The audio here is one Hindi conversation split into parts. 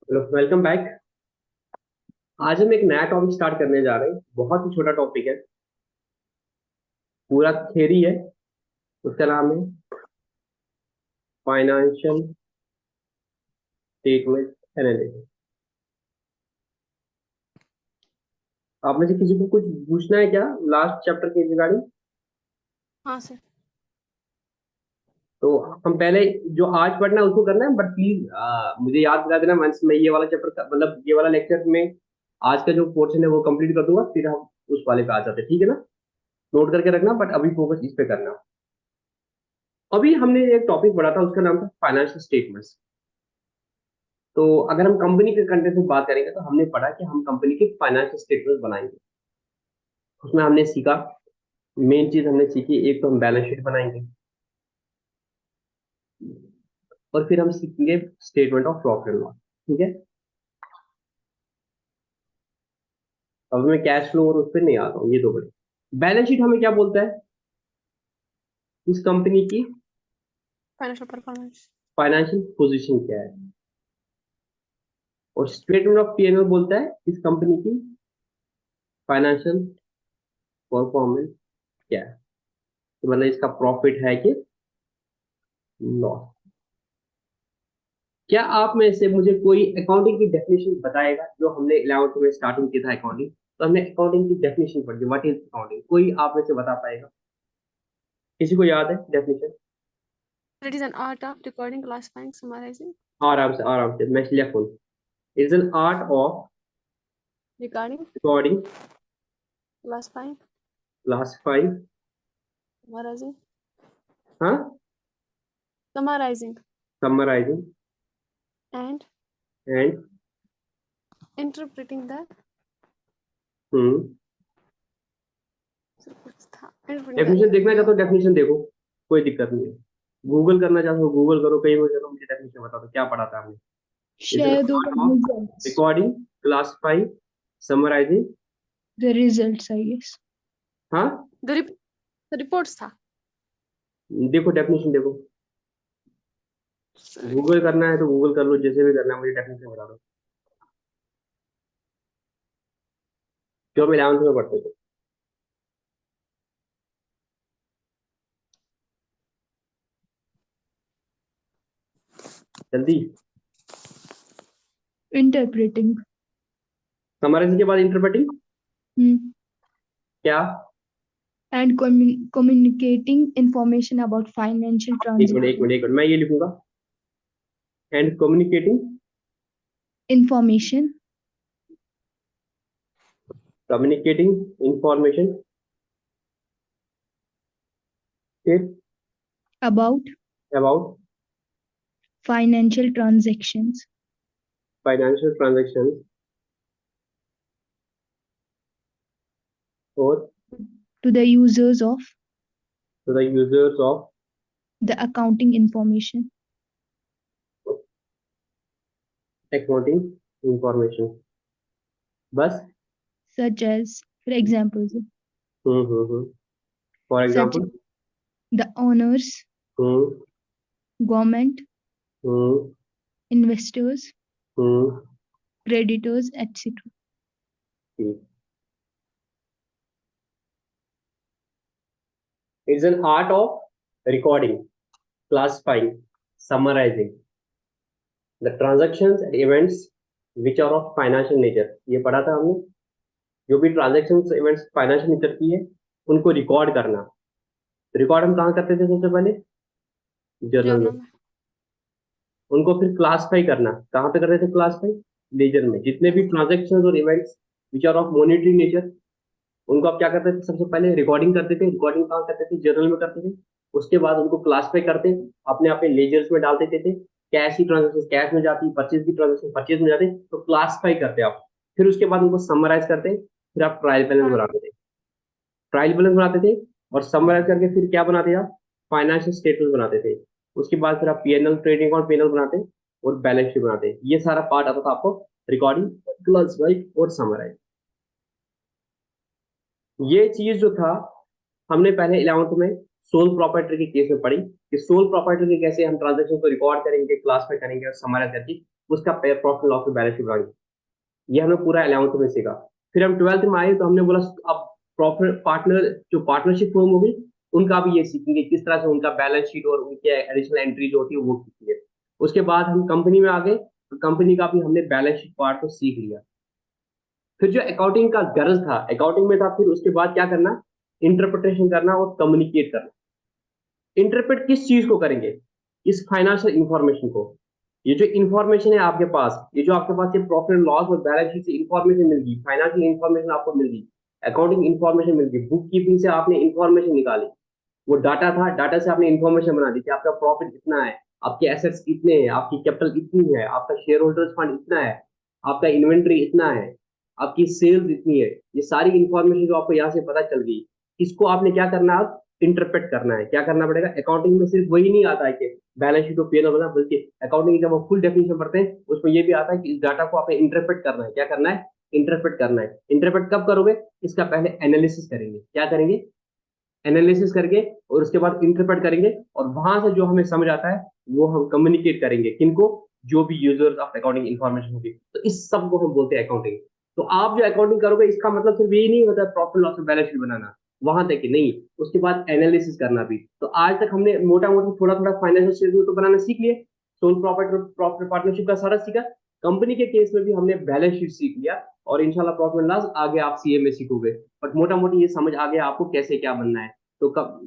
Hello, welcome back. आज हम एक नया टॉपिक स्टार्ट करने जा रहे हैं। बहुत ही छोटा टॉपिक है, पूरा थ्योरी है। उसका नाम है फाइनेंशियल स्टेटमेंट एनालिसिस। आप में से किसी को कुछ पूछना है क्या लास्ट चैप्टर के रिगार्डिंग? हाँ सर। तो हम पहले जो आज पढ़ना है उसको करना है, बट प्लीज मुझे याद दिला देना। मैं ये वाला चैप्टर मतलब ये वाला लेक्चर में आज का जो पोर्शन है वो कंप्लीट कर दूंगा, फिर हम उस वाले पे आ जाते हैं, ठीक है ना? नोट करके रखना, बट अभी फोकस इस पे करना। अभी हमने एक टॉपिक पढ़ा था, उसका नाम था फाइनेंशियल स्टेटमेंट्स। तो अगर हम कंपनी के कंटेंट से बात करेंगे तो हमने पढ़ा कि हम कंपनी के फाइनेंशियल स्टेटमेंट बनाएंगे। उसमें हमने सीखा, मेन चीज हमने सीखी, एक तो हम बैलेंस शीट बनाएंगे और फिर हम सीखेंगे statement of profit and loss. ठीक है, अब मैं कैश फ्लो और उस पर नहीं आता हूँ, ये दो बड़े। बैलेंस शीट हमें क्या बोलता है? इस कंपनी की फाइनेंशियल परफॉर्मेंस। फाइनेंशियल पोजीशन क्या है, और statement of P and L बोलता है इस कंपनी की फाइनेंशियल परफॉर्मेंस क्या है, तो मतलब इसका प्रॉफिट है कि लॉस। क्या आप में से मुझे कोई अकाउंटिंग की डेफिनेशन बताएगा? जो हमने 11th में स्टार्टिंग किया था अकाउंटिंग, तो हमने अकाउंटिंग की डेफिनेशन पढ़ी, व्हाट इज अकाउंटिंग। कोई आप में से बता पाएगा? किसी को याद है definition? It is an art of recording, classifying, summarizing, आराम से मैं लिख हूँ। Is an art of recording, recording, classifying, classifying, summarizing, हाँ, summarizing, summarising and and interpreting the hmm. interpreting the definition देखना चाहते हो डेफिनेशन देखो, कोई दिक्कत नहीं है। गूगल करना चाहते हो गूगल करो, कहीं भी करो, मुझे डेफिनेशन बता दो क्या पढ़ा था हमने। Is an Share the art of results. Recording, classifying, summarising, The results, I guess. हाँ। the reports था। देखो डेफिनेशन देखो, गूगल करना है तो गूगल कर लो, जैसे भी करना है, मुझे डेफिनेशन बता दो जो हम 11th में पढ़ते थे। जल्दी। Interpreting. समराइजिंग के बाद इंटरप्रेटिंग Hmm. क्या? And communicating information about financial एक transactions. मिनट मैं ये लिखूंगा, एंड कम्युनिकेटिंग Information इंफॉर्मेशन, फिर about about financial transactions financial transaction, और to the users of to the users of the accounting information, accounting information. बस। such as, for example, for such example. as the owners, hmm government, hmm investors, hmm creditors, etc. It's an art of recording, classifying, summarising the transactions and events which are of financial nature. ये पढ़ा था हमने। जो भी ट्रांजैक्शंस इवेंट्स फाइनेंशियल नेचर की है उनको रिकॉर्ड करना। रिकॉर्ड हम कहाँ करते थे सबसे पहले? जर्नल में। जर्नल में। उनको फिर क्लासिफाई करना, कहाँ पे करते थे क्लासिफाई? लेजर में। जितने भी ट्रांजैक्शंस और events which are of monetary nature, उनको आप क्या करते थे? सबसे पहले रिकॉर्डिंग करते थे। रिकॉर्डिंग कहाँ करते थे? जर्नल में करते थे। उसके बाद उनको क्लासिफाई करते, अपने अपने लेजर्स में डाल देते थे। कैश की ट्रांजेक्शन कैश में जाती, परचेज की ट्रांजेक्शन परचेज में जाती, तो क्लासिफाई करते आप। फिर उसके बाद उनको समराइज करते, फिर आप ट्रायल बैलेंस हाँ। बनाते थे। ट्रायल बैलेंस बनाते थे और समराइज करके फिर क्या बनाते थे आप? फाइनेंशियल स्टेटमेंट बनाते थे। उसके बाद फिर आप पीएनएल, ट्रेडिंग अकाउंट पीएनएल बनाते और बैलेंस शीट बनाते। ये सारा पार्ट आता था आपको रिकॉर्डिंग, क्लासिफाई और समराइज। ये चीज जो था हमने पहले 11th में सोल प्रॉपर्टी के केस में पढ़ी कि सोल प्रॉपर्टी के कैसे हम ट्रांजेक्शन को रिकॉर्ड करेंगे, क्लासिफाई करेंगे और समराइज करके उसका प्रॉफिट लॉस बैलेंस शीट बनानी। ये हमें पूरा 11th में सीखा। फिर हम 12th में आए तो हमने बोला अब प्रॉफिट पार्टनर जो पार्टनरशिप फॉर्म होगी उनका भी ये सीखेंगे, किस तरह से उनका बैलेंस शीट और उनके एडिशनल एंट्री जो होती है वो सीखेंगे। उसके बाद हम कंपनी में आ गए, तो कंपनी का भी हमने बैलेंस शीट पार्ट को सीख लिया। फिर जो अकाउंटिंग का गर्ज था अकाउंटिंग में था, फिर उसके बाद क्या करना, इंटरप्रिटेशन करना और कम्युनिकेट करना। इंटरप्रेट किस चीज को करेंगे, इस फाइनेंशियल इंफॉर्मेशन को। ये जो इंफॉर्मेशन है आपके पास, ये जो आपके पास ये प्रॉफिट लॉस और बैलेंस शीट से इंफॉर्मेशन मिल गई, फाइनेंशियल इंफॉर्मेशन आपको मिल गई, अकाउंटिंग इंफॉर्मेशन मिल गई, बुक कीपिंग से आपने इंफॉर्मेशन निकाली, वो डाटा था, डाटा से आपने इंफॉर्मेशन बना दी कि आपका प्रॉफिट कितना है, आपके एसेट्स कितने हैं, आपकी कैपिटल इतनी है, आपका शेयर होल्डर्स फंड इतना है, आपका इन्वेंट्री इतना है, आपकी सेल्स इतनी है। ये सारी इंफॉर्मेशन जो आपको यहाँ से पता चल गई, इसको आपने क्या करना है, आप इंटरप्रेट करना है। क्या करना पड़ेगा, अकाउंटिंग में सिर्फ वही नहीं आता है कि बैलेंस शीट और पीएनएल बना, बल्कि अकाउंटिंग जब हम फुल डेफिनेशन पढ़ते हैं उसमें ये भी आता है कि इस डाटा को आपने इंटरप्रेट करना है। क्या करना है, इंटरप्रेट करना है। इंटरप्रेट कब करोगे, इसका पहले एनालिसिस करेंगे। क्या करेंगे, एनालिसिस करके और उसके बाद इंटरप्रेट करेंगे, और वहां से जो हमें समझ आता है वो हम कम्युनिकेट करेंगे किनको, जो भी यूजर्स ऑफ अकाउंटिंग इंफॉर्मेशन होगी। तो इस सब को हम बोलते हैं अकाउंटिंग। तो आप जो अकाउंटिंग करोगे इसका मतलब सिर्फ यही नहीं होता प्रॉफिट लॉस और बैलेंस शीट बनाना, वहां तक ही नहीं, उसके बाद एनालिसिस करना भी। तो आज तक हमने मोटा मोटा थोड़ा थोड़ा फाइनेंशियल स्टेटमेंट तो बनाना सीख लिए, सोल प्रॉफिट पार्टनरशिप का सारा सीखा, कंपनी के केस में भी हमने बैलेंस शीट सीख लिया, और इंशाल्लाह प्रॉफिट लॉस आगे आप सीए में सीखोगे। बट मोटा मोटी ये समझ आ गया आपको कैसे क्या बनना है। तो कब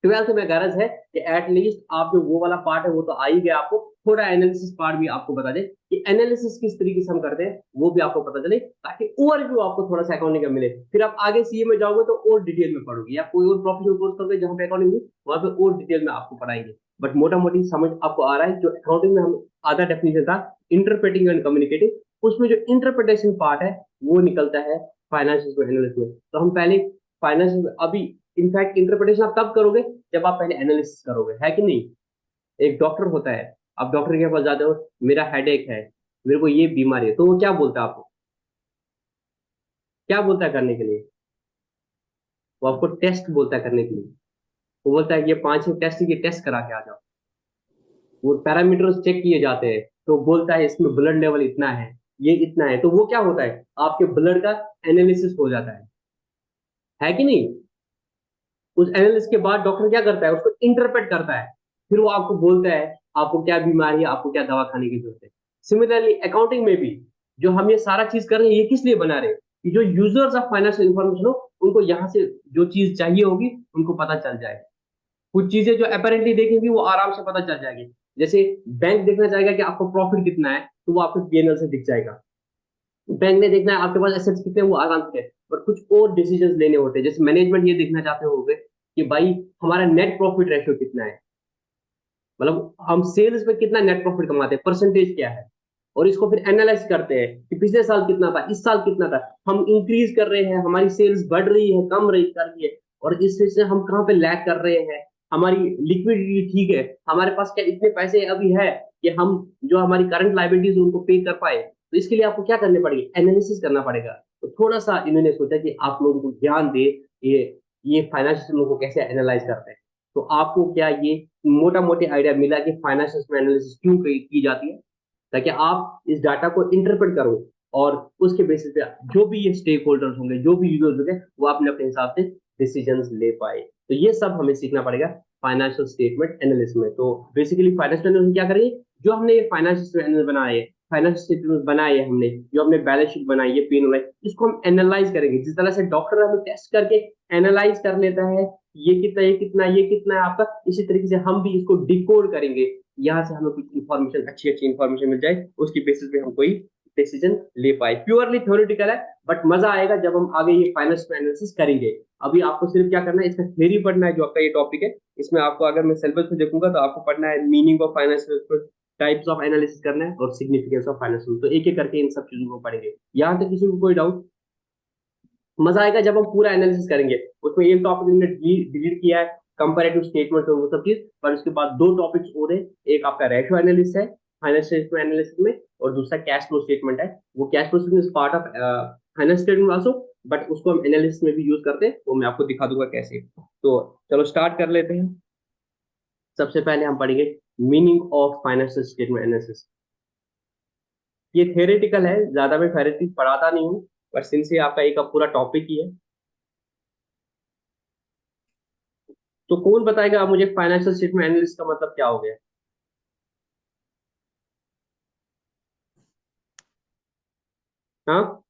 12th में गरज है कि एटलीस्ट आप जो वो वाला पार्ट है वो तो आ ही गया आपको, थोड़ा एनालिसिस पार्ट भी आपको बता दे कि एनालिसिस किस तरीके से हम करते हैं वो भी आपको पता चले, ताकि ओवरव्यू आपको थोड़ा सा अकाउंटिंग का मिले। फिर आप आगे सीए में जाओगे तो और डिटेल में पढ़ोगे, या कोई और प्रोफेशनल कोर्स करोगे जहां पे अकाउंटिंग नहीं, वहां पे और डिटेल में आपको पढ़ाएंगे। बट मोटा मोटी समझ आपको आ रहा है, जो अकाउंटिंग में हम आधा डेफिनेशन था इंटरप्रेटिंग एंड कम्युनिकेटिंग, उसमें जो इंटरप्रिटेशन पार्ट है वो निकलता है फाइनेंशियल एनालिसिस में। तो हम पहले फाइनेंशियल अभी इनफैक्ट इंटरप्रिटेशन आप तब करोगे जब आप पहले एनालिसिस करोगे, है कि नहीं। एक डॉक्टर होता है, आप डॉक्टर के पास जाते हो, मेरा हेडेक है, मेरे को ये बीमारी है, तो वो क्या बोलता है आपको, क्या बोलता है करने के लिए, वो आपको टेस्ट बोलता है करने के लिए। वो बोलता है ये 5-6 टेस्ट के टेस्ट करा के आ जाओ, वो पैरामीटर्स चेक किए जाते हैं, तो बोलता है इसमें ब्लड लेवल इतना है, ये इतना है, तो वो क्या होता है, आपके ब्लड का एनालिसिस हो जाता है कि नहीं। उस एनालिसिस के बाद डॉक्टर क्या करता है, उसको इंटरप्रेट करता है, फिर वो आपको बोलता है आपको क्या बीमारी है, आपको क्या दवा खाने की जरूरत है। सिमिलरली अकाउंटिंग में भी जो हम ये सारा चीज कर रहे हैं, ये किस लिए बना रहे हैं, कि जो यूजर्स ऑफ फाइनेंशियल इंफॉर्मेशन हो उनको यहाँ से जो चीज चाहिए होगी उनको पता चल जाए। कुछ चीजें जो अपेरेंटली देखेंगी वो आराम से पता चल जाएगी। जैसे बैंक देखना चाहेगा कि आपको प्रॉफिट कितना है, तो वो आपको पीएनएल से दिख जाएगा। बैंक ने देखना है आपके पास एसेट्स कितने हैं, वो आराम से। और कुछ और डिसीजंस लेने होते हैं, जैसे मैनेजमेंट ये देखना चाहते होंगे कि भाई हमारा नेट प्रॉफिट रेशियो कितना है, मतलब हम सेल्स में कितना नेट प्रॉफिट कमाते हैं, परसेंटेज क्या है, और इसको फिर एनालाइज करते हैं कि पिछले साल कितना था, इस साल कितना था, हम इंक्रीज कर रहे हैं, हमारी सेल्स बढ़ रही है, कम रही कर रही है, और इस वजह से हम कहाँ पे लैग कर रहे हैं, हमारी लिक्विडिटी ठीक है, हमारे पास क्या इतने पैसे अभी है कि हम जो हमारी करंट लाइबिलिटीज उनको पे कर पाए। तो इसके लिए आपको क्या करने पड़ेगी, एनालिसिस करना पड़ेगा। तो थोड़ा सा इन्होंने सोचा कि आप लोगों को ज्ञान दे, ये फाइनेंशियल को कैसे एनालाइज करते हैं। तो आपको क्या ये मोटा मोटी आइडिया मिला कि फाइनेंशियल में एनालिसिस क्यों की जाती है, ताकि आप इस डाटा को इंटरप्रेट करो, और उसके बेसिस पे जो भी ये स्टेक होल्डर्स होंगे, जो भी यूजर्स होंगे, वो अपने अपने हिसाब से डिसीजंस ले पाए। तो ये सब हमें सीखना पड़ेगा फाइनेंशियल स्टेटमेंट एनालिसिस में। तो बेसिकली फाइनेंशियल एनालिसिस क्या करेंगे, जो हमने ये फाइनेंशियल एनालिसिस बनाए, फाइनेंशियल स्टेटमेंट बनाए है हमने, जो हमने बैलेंस शीट बनाई है, P&L, इसको हम एनालाइज करेंगे। जिस तरह से डॉक्टर हमें टेस्ट करके एनालाइज कर लेता है, ये कितना, ये कितना, ये कितना है आपका, इसी तरीके से हम भी इसको डिकोड करेंगे, यहाँ से हमें कुछ इंफॉर्मेशन, अच्छी अच्छी इंफॉर्मेशन मिल जाए, उसकी बेसिस पे हम कोई डिसीजन ले पाए। प्योरली थ्योरेटिकल है, बट मजा आएगा जब हम आगे ये फाइनेंशियल एनालिसिस करेंगे। अभी आपको सिर्फ क्या करना है, इसका थ्योरी पढ़ना है, जो आपका ये टॉपिक है। इसमें आपको, अगर मैं सिलेबस में देखूंगा, तो आपको पढ़ना है meaning of financial, types of analysis करना है, और सिग्निफिकेंस ऑफ फाइनेंशियल। तो एक एक करके इन सब चीजों को पढ़ेंगे। यहाँ तक किसी को कोई डाउट, मजा आएगा जब हम पूरा एनालिसिस करेंगे। उसमें एक टॉपिक हमने डिलीट किया है, कंपैरेटिव स्टेटमेंट और वो सब चीज, पर उसके बाद 2 टॉपिक्स और है। एक आपका रेशियो एनालिसिस है फाइनेंशियल एनालिसिस में, और दूसरा कैश फ्लो स्टेटमेंट है। वो cash flow statement is part of finance statement also, but उसको हम एनालिसिस में भी यूज करते हैं, वो मैं आपको दिखा दूंगा कैसे। तो चलो स्टार्ट कर लेते हैं। सबसे पहले हम पढ़ेंगे meaning of financial statement analysis. ये थियोरेटिकल है, ज्यादा मैं थ्योरेटिक पढ़ाता नहीं हूँ, पर सिंस ये आपका एक पूरा टॉपिक ही है, तो कौन बताएगा आप मुझे फाइनेंशियल स्टेटमेंट एनालिस्ट का मतलब क्या हो गया? हाँ,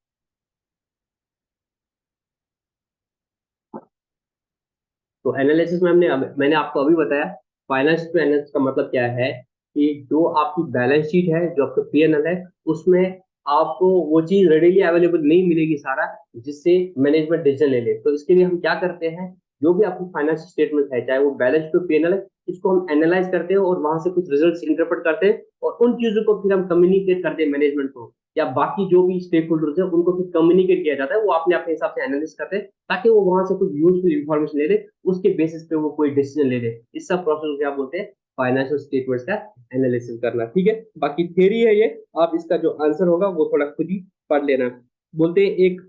तो एनालिसिस में मैंने आपको अभी बताया, फाइनेंस टू एनालिसिस का मतलब क्या है कि जो आपकी बैलेंस शीट है, जो आपका पीएनएल है, उसमें आपको वो चीज रेडीली अवेलेबल नहीं मिलेगी सारा, जिससे मैनेजमेंट डिसीजन ले ले। तो इसके लिए हम क्या करते हैं, जो भी आपकी फाइनेंशियल स्टेटमेंट है, चाहे वो बैलेंस शीट पीएनएल है, इसको हम एनालाइज करते हैं और वहां से कुछ रिजल्ट्स इंटरप्रेट करते हैं, और उन चीजों को फिर हम कम्युनिकेट करते हैं मैनेजमेंट को, या बाकी जो भी स्टेक होल्डर्स है उनको फिर कम्युनिकेट किया जाता है, वो अपने अपने हिसाब से एनालिसिस करते हैं, ताकि वो वहां से कुछ यूजफुल इंफॉर्मेशन ले ले, उसके बेसिस पे वो कोई डिसीजन ले ले। इस सब प्रोसेस को क्या बोलते हैं, फाइनेंशियल स्टेटमेंट्स का एनालिसिस करना। ठीक है, बाकी थ्योरी है ये, आप इसका जो आंसर होगा वो थोड़ा खुद ही पढ़ लेना। बोलते हैं एक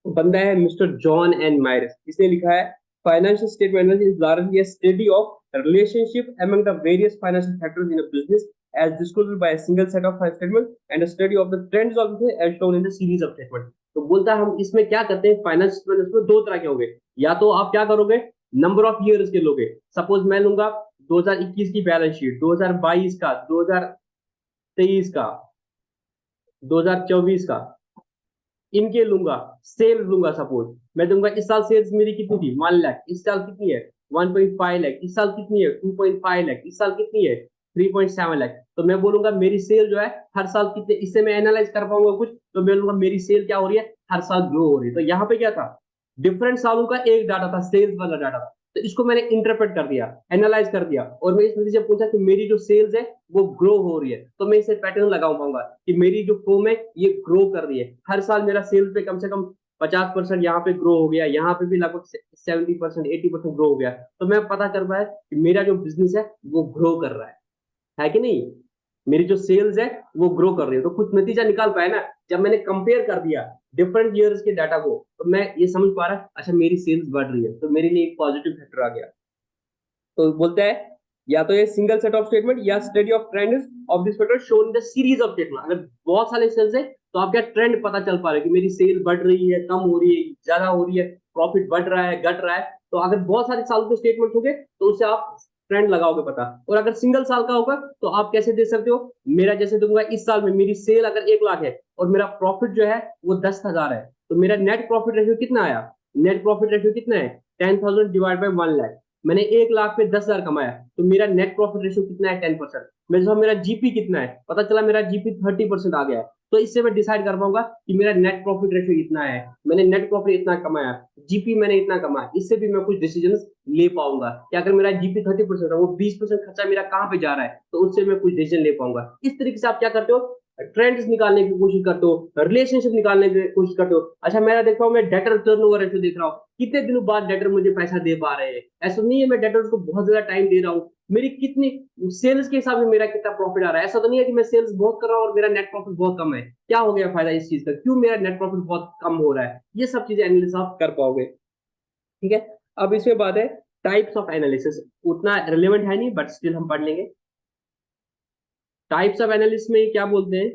बंदा है मिस्टर जॉन एन मायर्स, इसने लिखा है financial statement analysis is largely a study of relationship among the various financial factors in a business as disclosed by a single set of financial statement and a study of the trends of the as shown in the series of statement। तो बोलता है हम इसमें क्या करते हैं, फाइनेंशियल स्टेटमेंट में दो तरह के होंगे, या तो आप क्या करोगे, नंबर ऑफ ईयर्स के लोगे, सपोज मैं लूंगा 2021 की बैलेंस शीट, 2022 का, 2023 का, 2024 का, इनके लूंगा, सेल लूंगा, सपोज मैं दूंगा इस साल सेल्स मेरी कितनी थी 1 लाख, इस साल कितनी है 1.5 लाख, इस साल कितनी है 2.5 लाख, इस साल कितनी है 3.7 लाख। तो मैं बोलूंगा मेरी सेल जो है हर साल कितने, इससे मैं एनालाइज कर पाऊंगा कुछ, तो मैं बोलूंगा मेरी सेल क्या हो रही है, हर साल ग्रो हो रही है। तो यहाँ पे क्या था, डिफरेंट सालों का एक डाटा था, सेल्स वाला डाटा था, तो इसको मैंने इंटरप्रेट कर दिया, एनालाइज कर दिया, और मैं इस नतीजे पूछा कि मेरी जो सेल्स है वो ग्रो हो रही है, तो मैं इसे पैटर्न लगा पाऊंगा कि मेरी जो फर्म है ये ग्रो कर रही है, हर साल मेरा सेल्स पे कम से कम 50% यहाँ पे ग्रो हो गया, यहाँ पे भी लगभग 70% 80% ग्रो हो गया, तो मैं पता कर पाया कि मेरा जो बिजनेस है वो ग्रो कर रहा है कि नहीं, मेरी जो सेल्स है वो ग्रो कर रही है। तो कुछ नतीजा निकाल पाया ना, जब मैंने कंपेयर कर दिया डिफरेंट ईयर्स के डाटा को, तो मैं ये समझ पा रहा अच्छा मेरी सेल्स बढ़ रही है, तो मेरे लिए एक पॉजिटिव फैक्टर आ गया। तो बोलते हैं या तो ये सिंगल सेट ऑफ स्टेटमेंट या study of trends of this factor shown in the series of statement. अगर बहुत सारे सेल्स है तो आप क्या ट्रेंड पता चल पा रहे कि मेरी सेल बढ़ रही है, कम हो रही है, ज्यादा हो रही है, प्रॉफिट बढ़ रहा है, घट रहा है। तो अगर बहुत सारे साल के स्टेटमेंट होंगे तो उससे आप ट्रेंड लगाओगे पता। और अगर सिंगल साल का होगा तो आप कैसे दे सकते हो, मेरा जैसे दूंगा इस साल में मेरी सेल अगर 1 लाख है और मेरा प्रॉफिट जो है वो 10,000 है, तो मेरा नेट प्रॉफिट रेशियो कितना आया, नेट प्रॉफिट रेशियो कितना है 10,000 डिवाइड बाई 1 लाख। मैंने 1 लाख पे 10,000 कमाया, तो मेरा नेट प्रॉफिट रेशियो कितना है 10%। मेरा जीपी कितना है पता चला, मेरा जीपी 30% आ गया है, तो इससे मैं डिसाइड कर पाऊंगा कि मेरा नेट प्रॉफिट रेशियो इतना है, मैंने नेट प्रॉफिट इतना कमाया, जीपी मैंने इतना कमाया, इससे भी मैं कुछ डिसीजन ले पाऊंगा कि अगर मेरा जीपी 30% है, वो 20% खर्चा मेरा कहाँ पे जा रहा है, तो उससे मैं कुछ डिसीजन ले पाऊंगा। इस तरीके से आप क्या करते हो, ट्रेंड्स निकालने की कोशिश करते हो, रिलेशनशिप निकालने की कोशिश करते हो। अच्छा मैं देखता हूँ, मैं डेटर टर्नओवर रेशियो देख रहा हूँ, कितने दिनों बाद डेटर मुझे पैसा दे पा रहे हैं, ऐसा नहीं है मैं डेटर्स को बहुत ज्यादा टाइम दे रहा हूँ, मेरी कितनी सेल्स के हिसाब से मेरा कितना प्रॉफिट आ रहा है। ऐसा तो नहीं है कि मैं सेल्स बहुत कर रहा हूँ और मेरा नेट प्रॉफिट बहुत कम है, क्या हो गया फायदा इस चीज का, क्यों मेरा नेट प्रॉफिट बहुत कम हो रहा है, ये सब चीजें एनालिसिस आप कर पाओगे। ठीक है, अब इसमें बात है टाइप्स ऑफ एनालिसिस, उतना रिलेवेंट है नहीं बट स्टिल हम पढ़ लेंगे। टाइप्स ऑफ एनालिसिस में क्या बोलते हैं,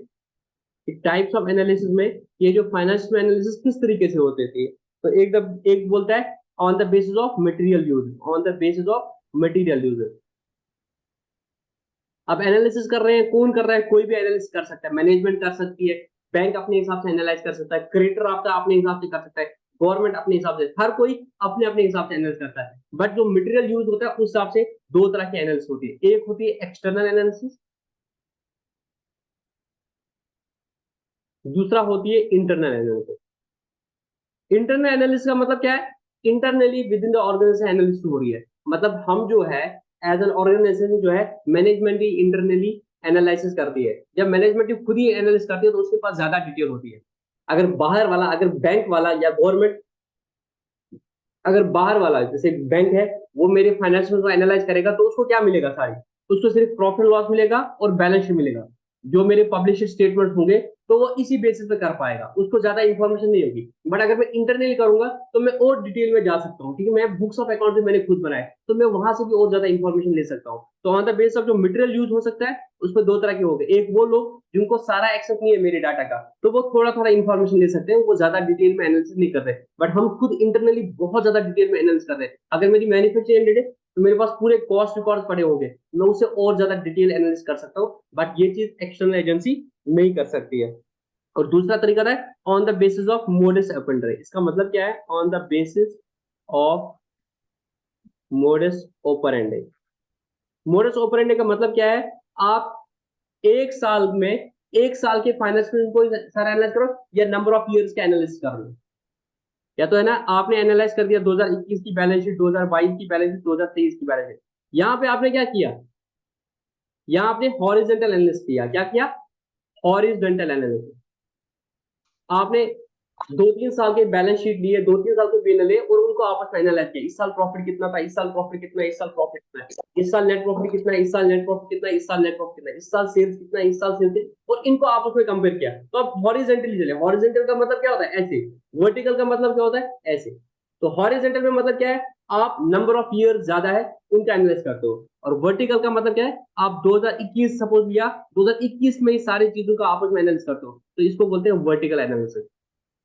टाइप्स ऑफ एनालिसिस में ये जो फाइनेंशियल एनालिसिस किस तरीके से होते थे, तो एक बोलता है on the basis of material use, on the basis of material use. अब एनालिसिस कर रहे हैं, कौन कर रहा है, कोई भी एनालिसिस कर सकता है, मैनेजमेंट कर सकती है, बैंक अपने हिसाब से एनालाइज कर सकता है, क्रिएटर आपका अपने हिसाब से कर सकता है, गवर्नमेंट अपने हिसाब से, हर कोई अपने अपने हिसाब से एनालिसिस करता है। बट जो मटेरियल यूज होता है उस हिसाब से दो तरह की एनालिसिस होती है, एक होती है एक्सटर्नल एनालिसिस, दूसरा होती है इंटरनल एनालिसिस। इंटरनल एनालिसिस का मतलब क्या है, internally within the organisation analysis हो रही है, मतलब हम जो है एज एन ऑर्गेनाइजेशन जो है मैनेजमेंट ही इंटरनली एनालिसिस करती है। जब मैनेजमेंट ही खुद ही एनालिसिस करती है तो उसके पास ज्यादा डिटेल होती है। अगर बाहर वाला, अगर बैंक वाला या गवर्नमेंट, अगर बाहर वाला जैसे बैंक है वो मेरे फाइनेंशियल को एनालाइज करेगा तो उसको क्या मिलेगा, सारी उसको सिर्फ प्रॉफिट लॉस मिलेगा और बैलेंस शीट मिलेगा, जो मेरे पब्लिश स्टेटमेंट होंगे तो वो इसी बेसिस पे कर पाएगा, उसको ज्यादा इंफॉर्मेशन नहीं होगी। बट अगर मैं इंटरनली करूंगा तो मैं और डिटेल में जा सकता हूँ, ठीक है। मैं बुक्स ऑफ अकाउंट भी मैंने खुद बनाए, तो मैं वहां से भी और ज्यादा इंफॉर्मेशन ले सकता हूँ। तो ऑन द बेस ऑफ जो मटेरियल यूज हो सकता है उसमें दो तरह के हो गए। एक वो लोग जिनको सारा एक्सेस नहीं है मेरे डाटा का, तो वो थोड़ा थोड़ा इंफॉर्मेशन ले सकते हैं, वो ज्यादा डिटेल में एनालिसिस नहीं कर रहे। बट हम खुद इंटरनली बहुत ज्यादा डिटेल में एनालिसिस कर रहे हैं। अगर मेरी मैन्युफैक्चरिंग यूनिट है तो मेरे पास पूरे कॉस्ट रिकॉर्ड पड़े होंगे, मैं उससे और ज्यादा डिटेल एनालिसिस कर सकता हूँ। बट ये चीज एक्सटर्नल एजेंसी नहीं कर सकती है। और दूसरा तरीका है on the basis of modus operandi. इसका मतलब क्या है? On the basis of modus operandi. Modus operandi का मतलब क्या है? आप एक साल में, एक साल के फाइनेंशियल को सारा एनालाइज करो, या नंबर ऑफ इयर्स का एनालिसिस कर लो। या तो है ना, आपने एनालाइज कर दिया 2021 की बैलेंस शीट, 2022 की बैलेंस शीट, 2023 की बैलेंस शीट। यहाँ पे आपने क्या किया? यहाँ आपने हॉरिजॉन्टल एनालिसिस किया। क्या किया? Horizontal analysis. आपने 2-3 साल के बैलेंस शीट लिए, 2-3 साल के पीएनएल लिए और उनको आपस में एनालाइज किया। इस साल प्रॉफिट कितना था, इस साल प्रॉफिट कितना है, इस साल प्रॉफिट कितना है, इस साल नेट प्रॉफिट कितना है, इस साल नेट प्रॉफिट कितना है, इस साल नेट प्रॉफिट कितना है, इस साल सेल्स कितना है, इस साल सेल्स कितना, और इनको आपस में कंपेयर किया। तो आप हॉरिजॉन्टली चले। हॉरिजॉन्टल का मतलब क्या होता है? ऐसे। वर्टिकल का मतलब क्या होता है? ऐसे। तो हॉरिजॉन्टल में मतलब क्या है? आप नंबर ऑफ ईयर ज्यादा है उनका एनालाइज करते हो। और वर्टिकल का मतलब क्या है? आप 2021 सपोज लिया, 2021 में ही सारी चीजों का आपस में एनालिसिस करते हो, तो इसको बोलते हैं वर्टिकल एनालिसिस।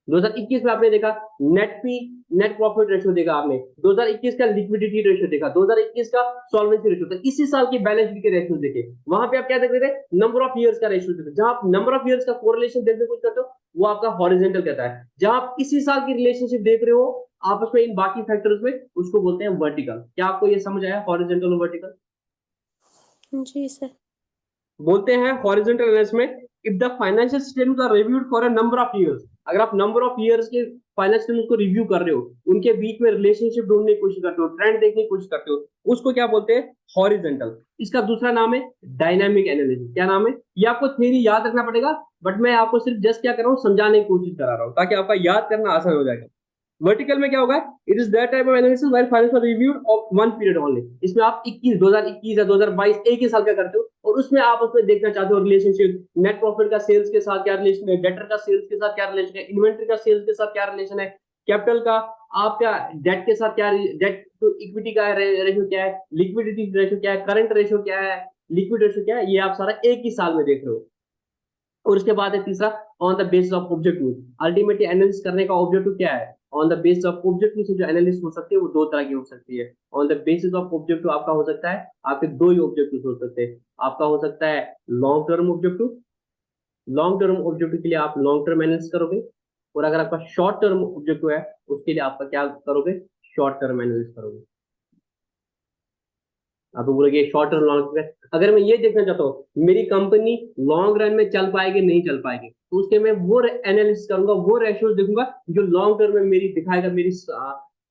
2021 में आपने देखा net P net profit ratio देखा आपने, 2021 का लिक्विडिटी रेशियो देखा, 2021 का सॉल्वेंसी रेशियो, तो इसी साल की बैलेंस शीट के रेशियो देखे। वहां पे आप क्या देख रहे थे? नंबर ऑफ इयर्स का रेशियो देखे। जहां आप नंबर ऑफ इयर्स का कोरिलेशन देखने की कोशिश करते हो, वो आपका हॉरिजॉन्टल कहता है। जहां आप इसी साल की रिलेशनशिप देख रहे हो आपस में इन बाकी फैक्टर्स में, उसको बोलते हैं वर्टिकल। क्या आपको ये समझ आया? हॉरिजॉन्टल और वर्टिकल जी सर। बोलते हैं हॉरिजॉन्टल एनालिसिस में if the financial statements are reviewed for a number of years. अगर आप नंबर ऑफ इयर्स के फाइनेंशियल स्टेटमेंट्स को रिव्यू कर रहे हो, उनके बीच में रिलेशनशिप ढूंढने की कोशिश करते हो, ट्रेंड देखने की कोशिश करते हो, उसको क्या बोलते हैं? हॉरिजॉन्टल। इसका दूसरा नाम है डायनामिक एनालिसिस। क्या नाम है? ये आपको थ्योरी याद रखना पड़ेगा, बट मैं आपको सिर्फ जस्ट क्या कर रहा हूँ, समझाने की कोशिश करा रहा हूँ ताकि आपका याद करना आसान हो जाएगा। वर्टिकल में क्या होगा? It is that type of analysis where financial reviewed of one period only. इसमें आप 2021 या 2022 एक ही साल का करते हो, और उसमें आप उसमें देखना चाहते हो रिलेशनशिप, नेट प्रॉफिट का सेल्स के साथ क्या रिलेशन है, डेटर का सेल्स के साथ क्या रिलेशन है, इन्वेंट्री का सेल्स के साथ क्या रिलेशन है, कैपिटल का आपका डेट के साथ क्या, डेट टू इक्विटी का रेशियो क्या है, लिक्विडिटी रेशियो क्या है, करंट रेशियो क्या है, लिक्विड रेशियो क्या है, ये आप सारा एक ही साल में देख रहे हो। और उसके बाद है तीसरा, on the basis of objective. Ultimately analysis करने का ऑब्जेक्टिव क्या है? On the basis of objective से जो एनालिसिस हो सकती है वो दो तरह की हो सकती है। On the basis of objective आपका हो सकता है, आपके दो ही ऑब्जेक्टिव हो सकते हैं। आपका हो सकता है long term objective. Long term objective के लिए आप लॉन्ग टर्म एनालिसिस करोगे, और अगर आपका शॉर्ट टर्म ऑब्जेक्टिव है उसके लिए आपका क्या करोगे? शॉर्ट टर्म एनालिसिस करोगे। आप बोलोगे शॉर्ट टर्म लॉन्ग टर्म, अगर मैं ये देखना चाहता हूँ मेरी कंपनी लॉन्ग रन में चल पाएगी नहीं चल पाएगी, तो उसके मैं वो एनालिसिस करूंगा, वो रेशियोज देखूंगा जो लॉन्ग टर्म में मेरी दिखाएगा मेरी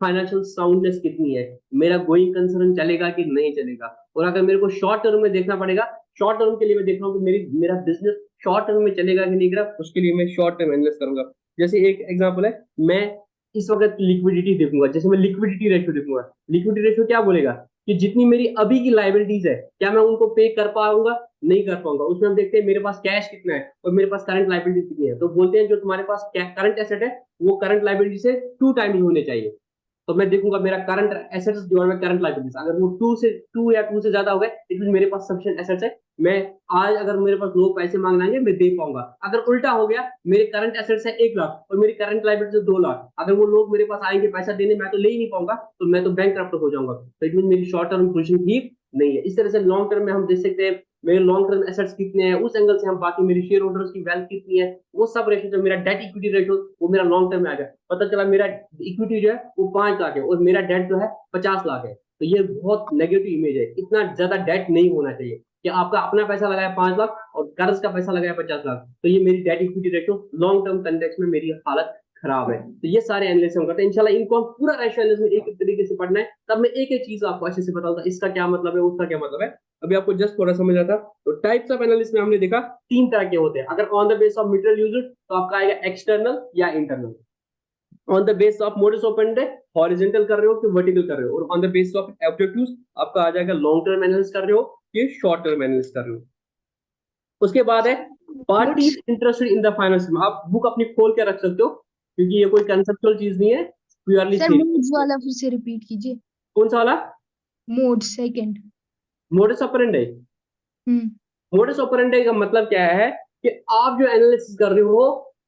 फाइनेंशियल साउंडनेस कितनी है, मेरा गोइंग कंसर्न चलेगा कि नहीं चलेगा। और अगर मेरे को शॉर्ट टर्म में देखना पड़ेगा, शॉर्ट टर्म के लिए मैं देख रहा हूँ कि मेरा बिजनेस शॉर्ट टर्म में चलेगा कि नहीं चलेगा, उसके लिए मैं शॉर्ट टर्म एनालिसिस करूंगा। जैसे एक एग्जांपल है, मैं इस वक्त लिक्विडिटी देखूंगा, जैसे मैं लिक्विडिटी रेशियो देखूंगा। लिक्विडिटी रेशियो क्या बोलेगा कि जितनी मेरी अभी की लाइबिलिटीज है, क्या मैं उनको पे कर पाऊंगा? नहीं कर पाऊंगा। उसमें हम देखते हैं मेरे पास कैश कितना है और मेरे पास करंट लाइबिलिटी कितनी है। तो बोलते हैं जो तुम्हारे पास करंट एसेट है वो करंट लाइबिलिटी से 2 टाइम ही होने चाहिए। तो मैं देखूंगा मेरा current assets divide by current liabilities, अगर वो 2 या 2 से ज्यादा हो गए, इट मीन मेरे पास सफिशिएंट एसेट्स है, मैं आज अगर मेरे पास लोग पैसे मांगने आएंगे मैं दे पाऊंगा। अगर उल्टा हो गया, मेरे करंट एसेट्स है 1 लाख और मेरी करंट लायबिलिटी 2 लाख, अगर वो लोग मेरे पास आएंगे पैसा देने, मैं तो ले ही नहीं पाऊंगा, तो मैं तो बैंकक्रप्ट हो जाऊंगा। तो इट मीन मेरी शॉर्ट टर्म पोजीशन ठीक नहीं है। इस तरह से लॉन्ग टर्म में हम देख सकते हैं मेरे लॉन्ग टर्म एसेट्स कितने हैं, उस एंगल से हम बाकी मेरी शेयर होल्डर्स की वेल्थ कितनी है, वो सब रेशियो, जो मेरा डेट इक्विटी रेशियो वो मेरा लॉन्ग टर्म में आ गया। पता चला मेरा इक्विटी जो है वो 5 लाख है और मेरा डेट जो है 50 लाख है। तो ये बहुत नेगेटिव इमेज है। इतना ज्यादा डेट नहीं होना चाहिए कि आपका अपना पैसा लगाया 5 लाख और कर्ज का पैसा लगाया 50 लाख, तो ये मेरी debt equity ratio long term context में मेरी हालत खराब है। तो ये सारे एनालिसिस हम करते हैं। इंशाल्लाह इनको हम पूरा रेशियो एनालिसिस में एक एक तरीके से पढ़ना है, तब मैं एक एक चीज आपको अच्छे से बताऊंगा, इसका क्या मतलब है, उसका क्या मतलब है। अभी आपको जस्ट थोड़ा समझ आता। तो टाइप्स ऑफ एनालिसिस में हमने देखा 3 तरह के होते हैं। अगर on the base of material used तो आपका आएगा एक्सटर्नल या internal. On the base of modus operandi horizontal कर रहे हो कि वर्टिकल कर रहे हो, और on the base of objectives आपका आ जाएगा लॉन्ग टर्म एनालिसिस कर रहे हो कि शॉर्ट टर्म एनालिसिस कर रहे हो। उसके बाद है parties interested in the finance में, आप बुक अपनी खोल के रख सकते हो क्योंकि ये कोई कंसेप्चुअल चीज नहीं है, प्योरली सर मोड्स वाला फिर से रिपीट कीजिए। कौन सा वाला? Mode second. Modus operandi. Modus operandi का मतलब क्या है कि आप जो एनालिसिस कर रहे हो,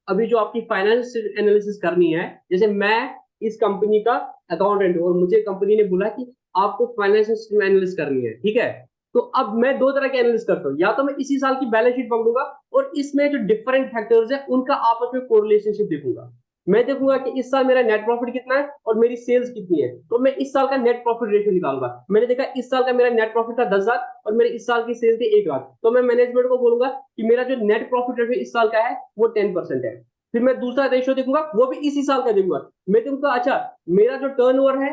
अभी जो आपकी फाइनेंस एनालिसिस करनी है, जैसे मैं इस कंपनी का अकाउंटेंट हूं और मुझे कंपनी ने बोला कि आपको फाइनेंस एनालिसिस करनी है, ठीक है, तो अब मैं दो तरह के एनालिसिस करता हूँ, या तो मैं इसी साल की बैलेंस शीट पकड़ूंगा और इसमें जो डिफरेंट फैक्टर्स है उनका आपस में कोरिलेशनशिप देखूंगा। मैं देखूंगा कि इस साल मेरा नेट प्रॉफिट कितना है और मेरी सेल्स कितनी है, तो मैं इस साल का नेट प्रॉफिट रेशियो निकालूंगा। मैंने देखा इस साल का मेरा नेट प्रॉफिट था 10,00,000 और मेरे इस साल की सेल्स थी 1,00,000, तो मैं मैनेजमेंट को बोलूंगा कि मेरा जो नेट प्रॉफिट रेशियो इस साल का है वो 10% है। फिर मैं दूसरा रेशियो देखूंगा, वो भी इसी साल का देखूंगा। मैं देखूंगा अच्छा मेरा जो टर्नओवर है,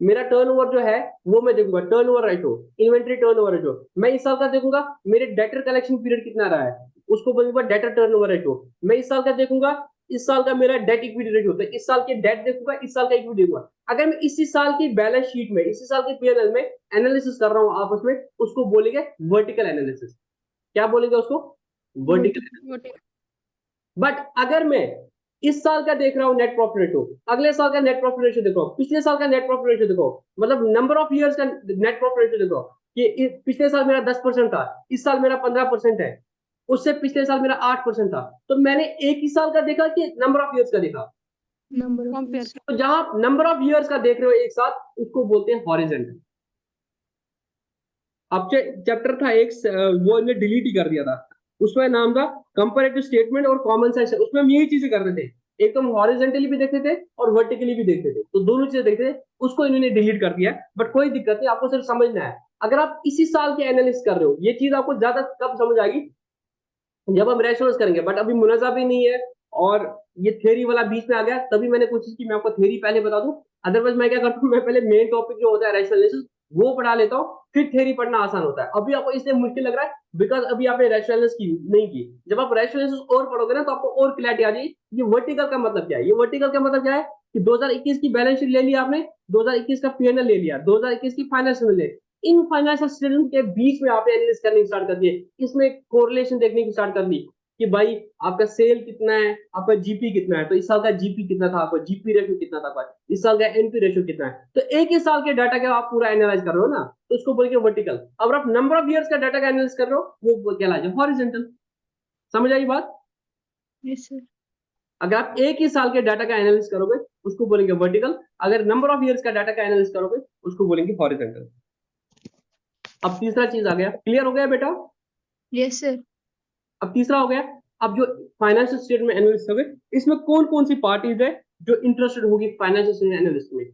मेरा टर्नओवर जो है वो मैं देखूंगा, turnover ratio, inventory turnover ratio मैं इस साल का देखूंगा। मेरे डेटर कलेक्शन पीरियड कितना रहा है उसको बोलूंगा डेटर टर्नओवर रेशियो। मैं इस साल का देखूंगा, इस साल का मेरा डेट इक्विटी रेशियो, तो इस साल के डेट देखूंगा, इस साल का इक्विटी देखूंगा। अगर मैं इसी साल की बैलेंस शीट में, इसी साल के पीएनएल में एनालिसिस कर रहा हूं आपस में, उसको बोलेंगे वर्टिकल एनालिसिस। क्या बोलेंगे उसको? वर्टिकल। बट अगर मैं इस साल का देख रहा हूं नेट प्रॉफिट रेशियो, अगले साल का नेट प्रॉफिट रेशियो देखो, पिछले साल का नेट प्रॉफिट रेशियो देखो, मतलब नंबर ऑफ इयर्स का नेट प्रॉफिट रेशियो देखो कि पिछले साल मेरा 10% था, इस साल मेरा 15% है, उससे पिछले साल मेरा 8% था, तो मैंने एक ही साल का देखा कि नंबर ऑफ इयर्स का देखा? Number of compare. तो जहां नंबर ऑफ इयर्स का देख रहे हो एक साथ, उसको बोलते हैं हॉरिजॉन्टल। अब चैप्टर था एक, वो इन्हें डिलीट ही कर दिया था, उसमें नाम था कंपैरेटिव स्टेटमेंट और कॉमन सेंस। उसमें हम यही चीजें करते थे, एक तो हम हॉरिजॉन्टली भी देखते थे और वर्टिकली भी देखते थे, तो दोनों चीजें देखते थे, उसको इन्होंने डिलीट कर दिया। बट कोई दिक्कत नहीं, आपको सिर्फ समझना है। अगर आप इसी साल के एनालिसिस कर रहे हो, ये चीज आपको ज्यादा कब समझ आएगी? जब हम रेशनल्स करेंगे। बट अभी मुनाजा भी नहीं है और ये थ्योरी वाला बीच में आ गया, तभी मैंने कोशिश की मैं आपको थ्योरी पहले बता दूं। अदरवाइज मैं क्या करता हूँ, मैं पहले मेन टॉपिक जो होता है रेशनल एनालिसिस वो पढ़ा लेता हूँ, फिर थ्योरी पढ़ना आसान होता है। अभी आपको इसलिए मुश्किल लग रहा है बिकॉज अभी आपने रेशनल एनालिसिस की नहीं की। जब आप रेशनल एनालिसिस और पढ़ोगे ना तो आपको और क्लैरिटी आ जाएगी ये वर्टिकल का मतलब क्या है। ये वर्टिकल का मतलब क्या है कि 2021 की बैलेंस शीट ले लिया आपने, 2021 का पीएनएल ले लिया, 2021 की फाइनेंशियल ले, इन फाइनेंशियल स्टेटमेंट के बीच में आपने एनालिसिस करनी स्टार्ट कर दिए, इसमें कोरिलेशन देखने की स्टार्ट कर दी कि भाई आपका सेल कितना है, आपका जीपी कितना है, तो इस साल का जीपी कितना था, आपका जीपी रेशियो कितना था, इस साल का एनपी रेशियो कितना है। तो एक ही साल के डाटा का आप पूरा एनालाइज कर रहे हो ना, तो उसको बोल के वर्टिकल। अब आप नंबर ऑफ इयर्स का डाटा का एनालिसिस कर रहे हो, वो कहलाएगा हॉरिजॉन्टल। समझ आई बात? Yes sir. अगर आप एक ही साल के डाटा का एनालिसिस करोगे उसको बोलेंगे वर्टिकल, अगर नंबर ऑफ इयर्स का डाटा का एनालिसिस करोगे उसको बोलेंगे हॉरिजॉन्टल। अब तीसरा चीज आ गया, क्लियर हो गया बेटा? Yes sir. अब तीसरा हो गया, अब जो फाइनेंशियल स्टेटमेंट एनालिस्ट होंगे, इसमें कौन कौन सी पार्टीज है जो इंटरेस्टेड होगी फाइनेंशियल स्टेटमेंट एनालिस्ट में?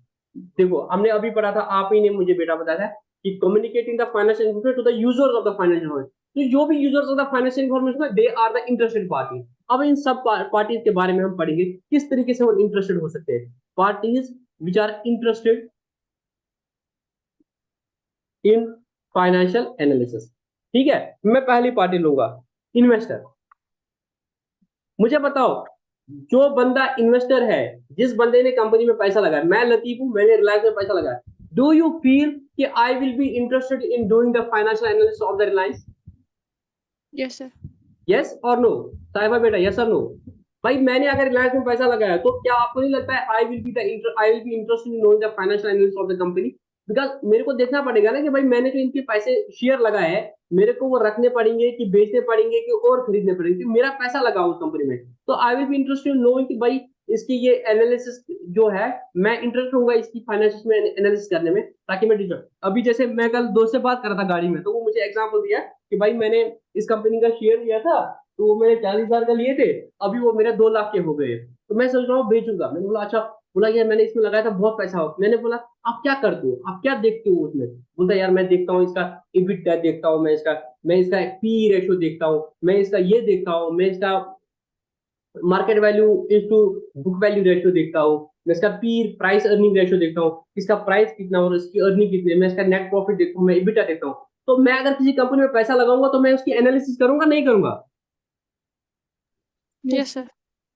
देखो हमने अभी पढ़ा था, आप ही ने मुझे बेटा बताया था कि communicating the financial information to the users of the financial information, तो जो भी users of the financial information they are the interested party. अब इन सब पार्टीज के बारे में हम पढ़ेंगे किस तरीके से वो इंटरेस्टेड हो सकते हैं। Parties which are interested in financial analysis, ठीक है। मैं पहली पार्टी लूंगा, इन्वेस्टर। मुझे बताओ, जो बंदा इन्वेस्टर है, जिस बंदे ने कंपनी में पैसा लगाया, मैं लतीफ हूं, मैंने रिलायंस में पैसा लगाया, डू यू फील कि I will be interested in doing the financial analysis of the Reliance? Yes, sir. Yes और नो? साहिबा बेटा यस और नो? भाई मैंने अगर रिलायंस में पैसा लगाया तो क्या आपको नहीं लगता है I will be interested in knowing the financial analysis of the company? Because मेरे को देखना पड़ेगा ना कि भाई मैंने जो इनके पैसे शेयर लगाए हैं, मेरे को वो रखने पड़ेंगे कि बेचने पड़ेंगे कि और खरीदने पड़ेंगे, कि मेरा पैसा लगा उस कंपनी में, तो I will be interested in knowing कि भाई इसकी ये एनालिसिस जो है, मैं इंटरेस्ट होऊंगा इसकी फाइनेंशियल में एनालिसिस करने में, ताकि मैं डिसाइड। अभी जैसे मैं कल दोस्त से बात कर रहा था गाड़ी में, तो वो मुझे एग्जांपल दिया कि भाई मैंने इस कंपनी का शेयर लिया था, तो वो मैंने 40,000 का लिए थे, अभी वो मेरे 2 लाख के हो गए, तो मैं सोच रहा हूँ बेचूंगा। मैंने बोला अच्छा, बोला यार मैंने इसमें लगाया था बहुत पैसा हो। मैंने बोला आप क्या करते हो, आप क्या देखते हो उसमें? बोलता यार मैं देखता हूँ इसका इबिटा देखता हूँ, मैं इसका पी रेशियो देखता हूँ, मैं इसका ये देखता हूँ, मैं इसका market value is to book value ratio देखता हूँ, मैं इसका पी प्राइस अर्निंग रेशियो देखता हूँ, इसका प्राइस कितना और इसकी अर्निंग कितनी है, मैं इसका नेट प्रॉफिट देखता हूँ, मैं इबिटा देखता हूँ। तो मैं अगर किसी कंपनी में पैसा लगाऊंगा तो मैं उसकी एनालिसिस करूंगा नहीं करूंगा? Yes, sir.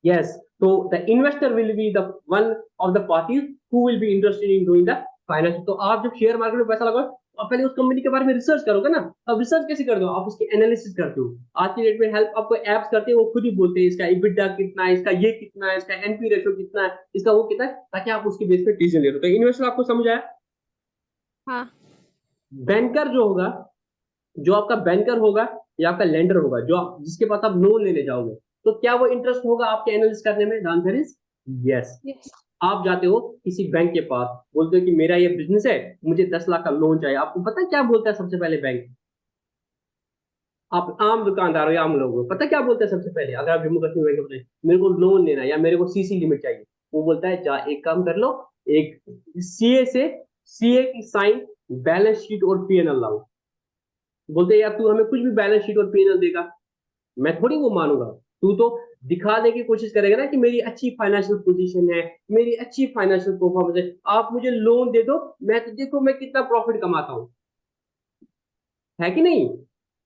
Yes. So the investor will be the one of the parties who will be interested in doing the finance. तो आप जब शेयर मार्केट में पैसा लगाओ तो आप पहले उस कंपनी के बारे में रिसर्च करोगे ना। अब रिसर्च कैसे करते हो? आप उसकी एनालिसिस करते हो। आज की डेट में हेल्प आपको एप्स करते हैं, वो खुद ही बोलते हैं इसका EBITDA कितना है, इसका ये कितना है, इसका NP रेशो कितना है, इसका वो कितना है, ताकि आप उसके बेस पे डिसीजन ले लो। तो इन्वेस्टर आपको समझ आया? हाँ। बैंकर जो होगा, जो आपका बैंकर होगा या आपका लेंडर होगा, जो जिसके पास आप लोन लेने जाओगे, तो क्या वो इंटरेस्ट होगा आपके एनालिसिस करने में? The answer is yes. Yes. आप जाते हो किसी बैंक के पास, बोलते हो कि मेरा ये बिजनेस है, मुझे 10 लाख का लोन चाहिए। आपको पता है क्या बोलता है सबसे पहले बैंक? आप आम दुकानदार हो या आम लोग हो, पता है क्या बोलते हैं सबसे पहले? अगर आप जम्मू कश्मीर बैंक में बोलते हैं, मेरे को लोन लेना है या मेरे को CC लिमिट चाहिए, वो बोलता है जा एक काम कर लो, एक CA की साइन, बैलेंस शीट और P&L लाओ। बोलते हैं यार तू हमें कुछ भी बैलेंस शीट और P&L देगा, मैं थोड़ी वो मानूंगा। तू तो दिखाने की कोशिश करेगा ना कि मेरी अच्छी फाइनेंशियल पोजीशन है, मेरी अच्छी फाइनेंशियल परफॉर्मेंस है, आप मुझे लोन दे दो, मैं तो देखो मैं कितना प्रॉफिट कमाता हूं, है कि नहीं?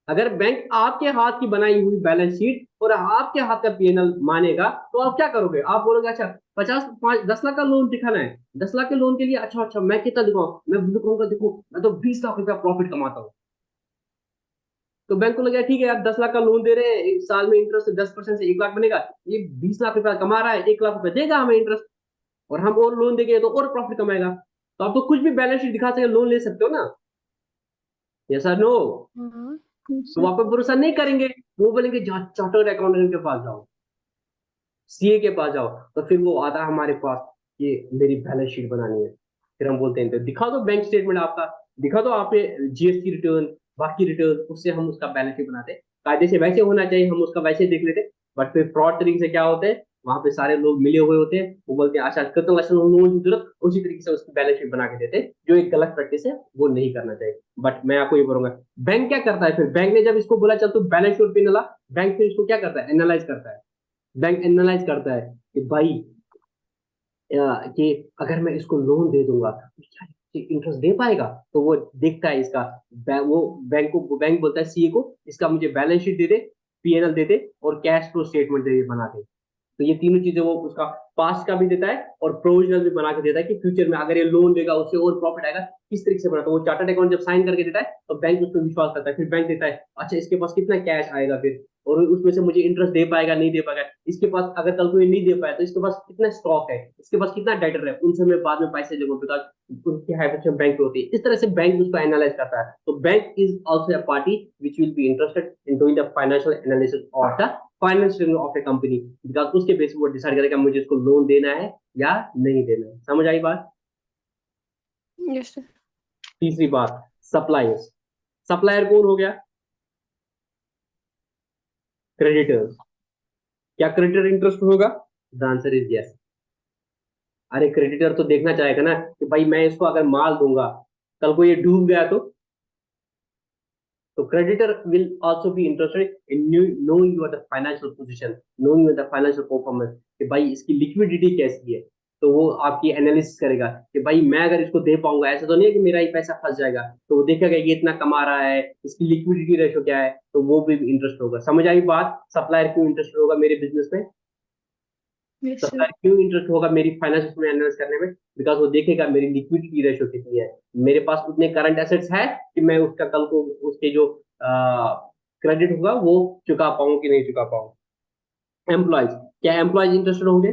अगर बैंक आपके हाथ की बनाई हुई बैलेंस शीट और आपके हाथ का P&L मानेगा, तो आप क्या करोगे? आप बोलोगे अच्छा 10 लाख का लोन दिखाना है, 10 लाख के लोन के लिए अच्छा अच्छा मैं कितना दिखाऊं? मैं दिखाऊंगा, देखो मैं तो 20 लाख रुपया प्रॉफिट कमाता हूँ। तो बैंक को लगा ठीक है यार 10 लाख का लोन दे रहे हैं, एक साल में इंटरेस्ट 10% से 1 लाख बनेगा, ये 20 लाख रुपया कमा रहा है, 1 लाख रुपया देगा हमें इंटरेस्ट, और हम और लोन देंगे तो और प्रॉफिट कमाएगा। तो आप तो कुछ भी बैलेंस शीट दिखा सके लोन ले सकते हो ना? यस और नो? हाँ। Yes, तो sir. वहां पर भरोसा नहीं करेंगे, वो बोलेंगे चार्टर्ड अकाउंटेंट के पास जाओ, CA के पास जाओ। तो फिर वो आता है हमारे पास, ये मेरी बैलेंस शीट बनानी है। फिर हम बोलते हैं तो दिखा दो बैंक स्टेटमेंट आपका, दिखा दो आपने GST रिटर्न, बाकी रिटर्न, उससे हम उसका बैलेंस शीट बनाते हैं। कायदे से वैसे होना चाहिए, हम उसका वैसे देख लेते। बट फिर फ्रॉड तरीके से क्या होता है, वहां पे सारे लोग मिले हुए होते हैं, वो बोलते हैं अच्छा कितना लक्षण लोगों की जरूरत, उसी तरीके से उसकी बैलेंस शीट बना के देते हैं, जो एक गलत प्रैक्टिस है, वो नहीं करना चाहिए। बट मैं आपको ये बोलूंगा, बैंक क्या करता है फिर? बैंक ने जब इसको बोला चल तू बैलेंस शीट पे ला, बैंक फिर इसको क्या करता है? एनालाइज करता है। बैंक एनालाइज करता है कि भाई कि अगर मैं इसको लोन दे दूंगा तो क्या इंटरेस्ट दे पाएगा? तो वो देखता है इसका, वो बैंक बोलता है CA को इसका मुझे बैलेंस शीट दे दे, P&L दे दे और कैश फ्लो स्टेटमेंट दे बना दे। तो ये तीनों चीजें वो उसका पास्ट का भी देता है और प्रोविजनल भी बना के देता है कि फ्यूचर में अगर ये लोन देगा उससे और प्रॉफिट आएगा, किस तरीके से बना। तो वो चार्टर्ड अकाउंट जब साइन करके देता है तो बैंक उस पर विश्वास करता है। फिर बैंक देता है अच्छा इसके पास कितना कैश आएगा फिर, और उसमें से मुझे इंटरेस्ट दे पाएगा नहीं दे पाएगा, इसके पास अगर कल को ये नहीं दे पाया तो इसके पास कितना स्टॉक है, इसके पास कितना डेटर है, उनसे मैं बाद में पैसे दूंगा, बिकॉज उनकी हैबिट्स में बैंक होती है। इस तरह से बैंक उसको एनालाइज करता है। तो bank is also a party which will be interested in doing the financial analysis of the financial of A company, because उसके बेसिस वो डिसाइड करेगा मुझे इसको लोन देना है या नहीं देना है। समझ आई बात? Yes, sir. तीसरी बात, सप्लायर्स। सप्लायर कौन हो गया? क्रेडिटर्स। क्या क्रेडिटर इंटरेस्ट होगा? The answer is yes. अरे क्रेडिटर तो देखना चाहेगा ना कि भाई मैं इसको अगर माल दूंगा, कल को ये डूब गया तो creditor will also be interested in knowing your the financial position, knowing your the financial performance, कि भाई इसकी लिक्विडिटी कैसी है। तो वो आपकी एनालिसिस करेगा कि भाई मैं अगर इसको दे पाऊंगा, ऐसा तो नहीं है कि मेरा ही पैसा फंस जाएगा, तो वो देखेगा ये इतना कमा रहा है, इसकी लिक्विडिटी रेशो क्या है, तो वो भी इंटरेस्ट होगा। समझ आई बात? सप्लायर क्यों इंटरेस्ट होगा मेरे बिजनेस में? Yes, sir. सप्लायर क्यों इंटरेस्ट होगा मेरी फाइनेंस में एनालाइज करने में? बिकॉज वो देखेगा मेरी लिक्विडिटी रेशो कितनी है, मेरे पास उतने करंट एसेट्स है कि मैं उसका कल को उसके जो क्रेडिट होगा वो चुका पाऊं कि नहीं चुका पाऊं। एम्प्लॉयज, क्या एम्प्लॉयज इंटरेस्टेड होंगे?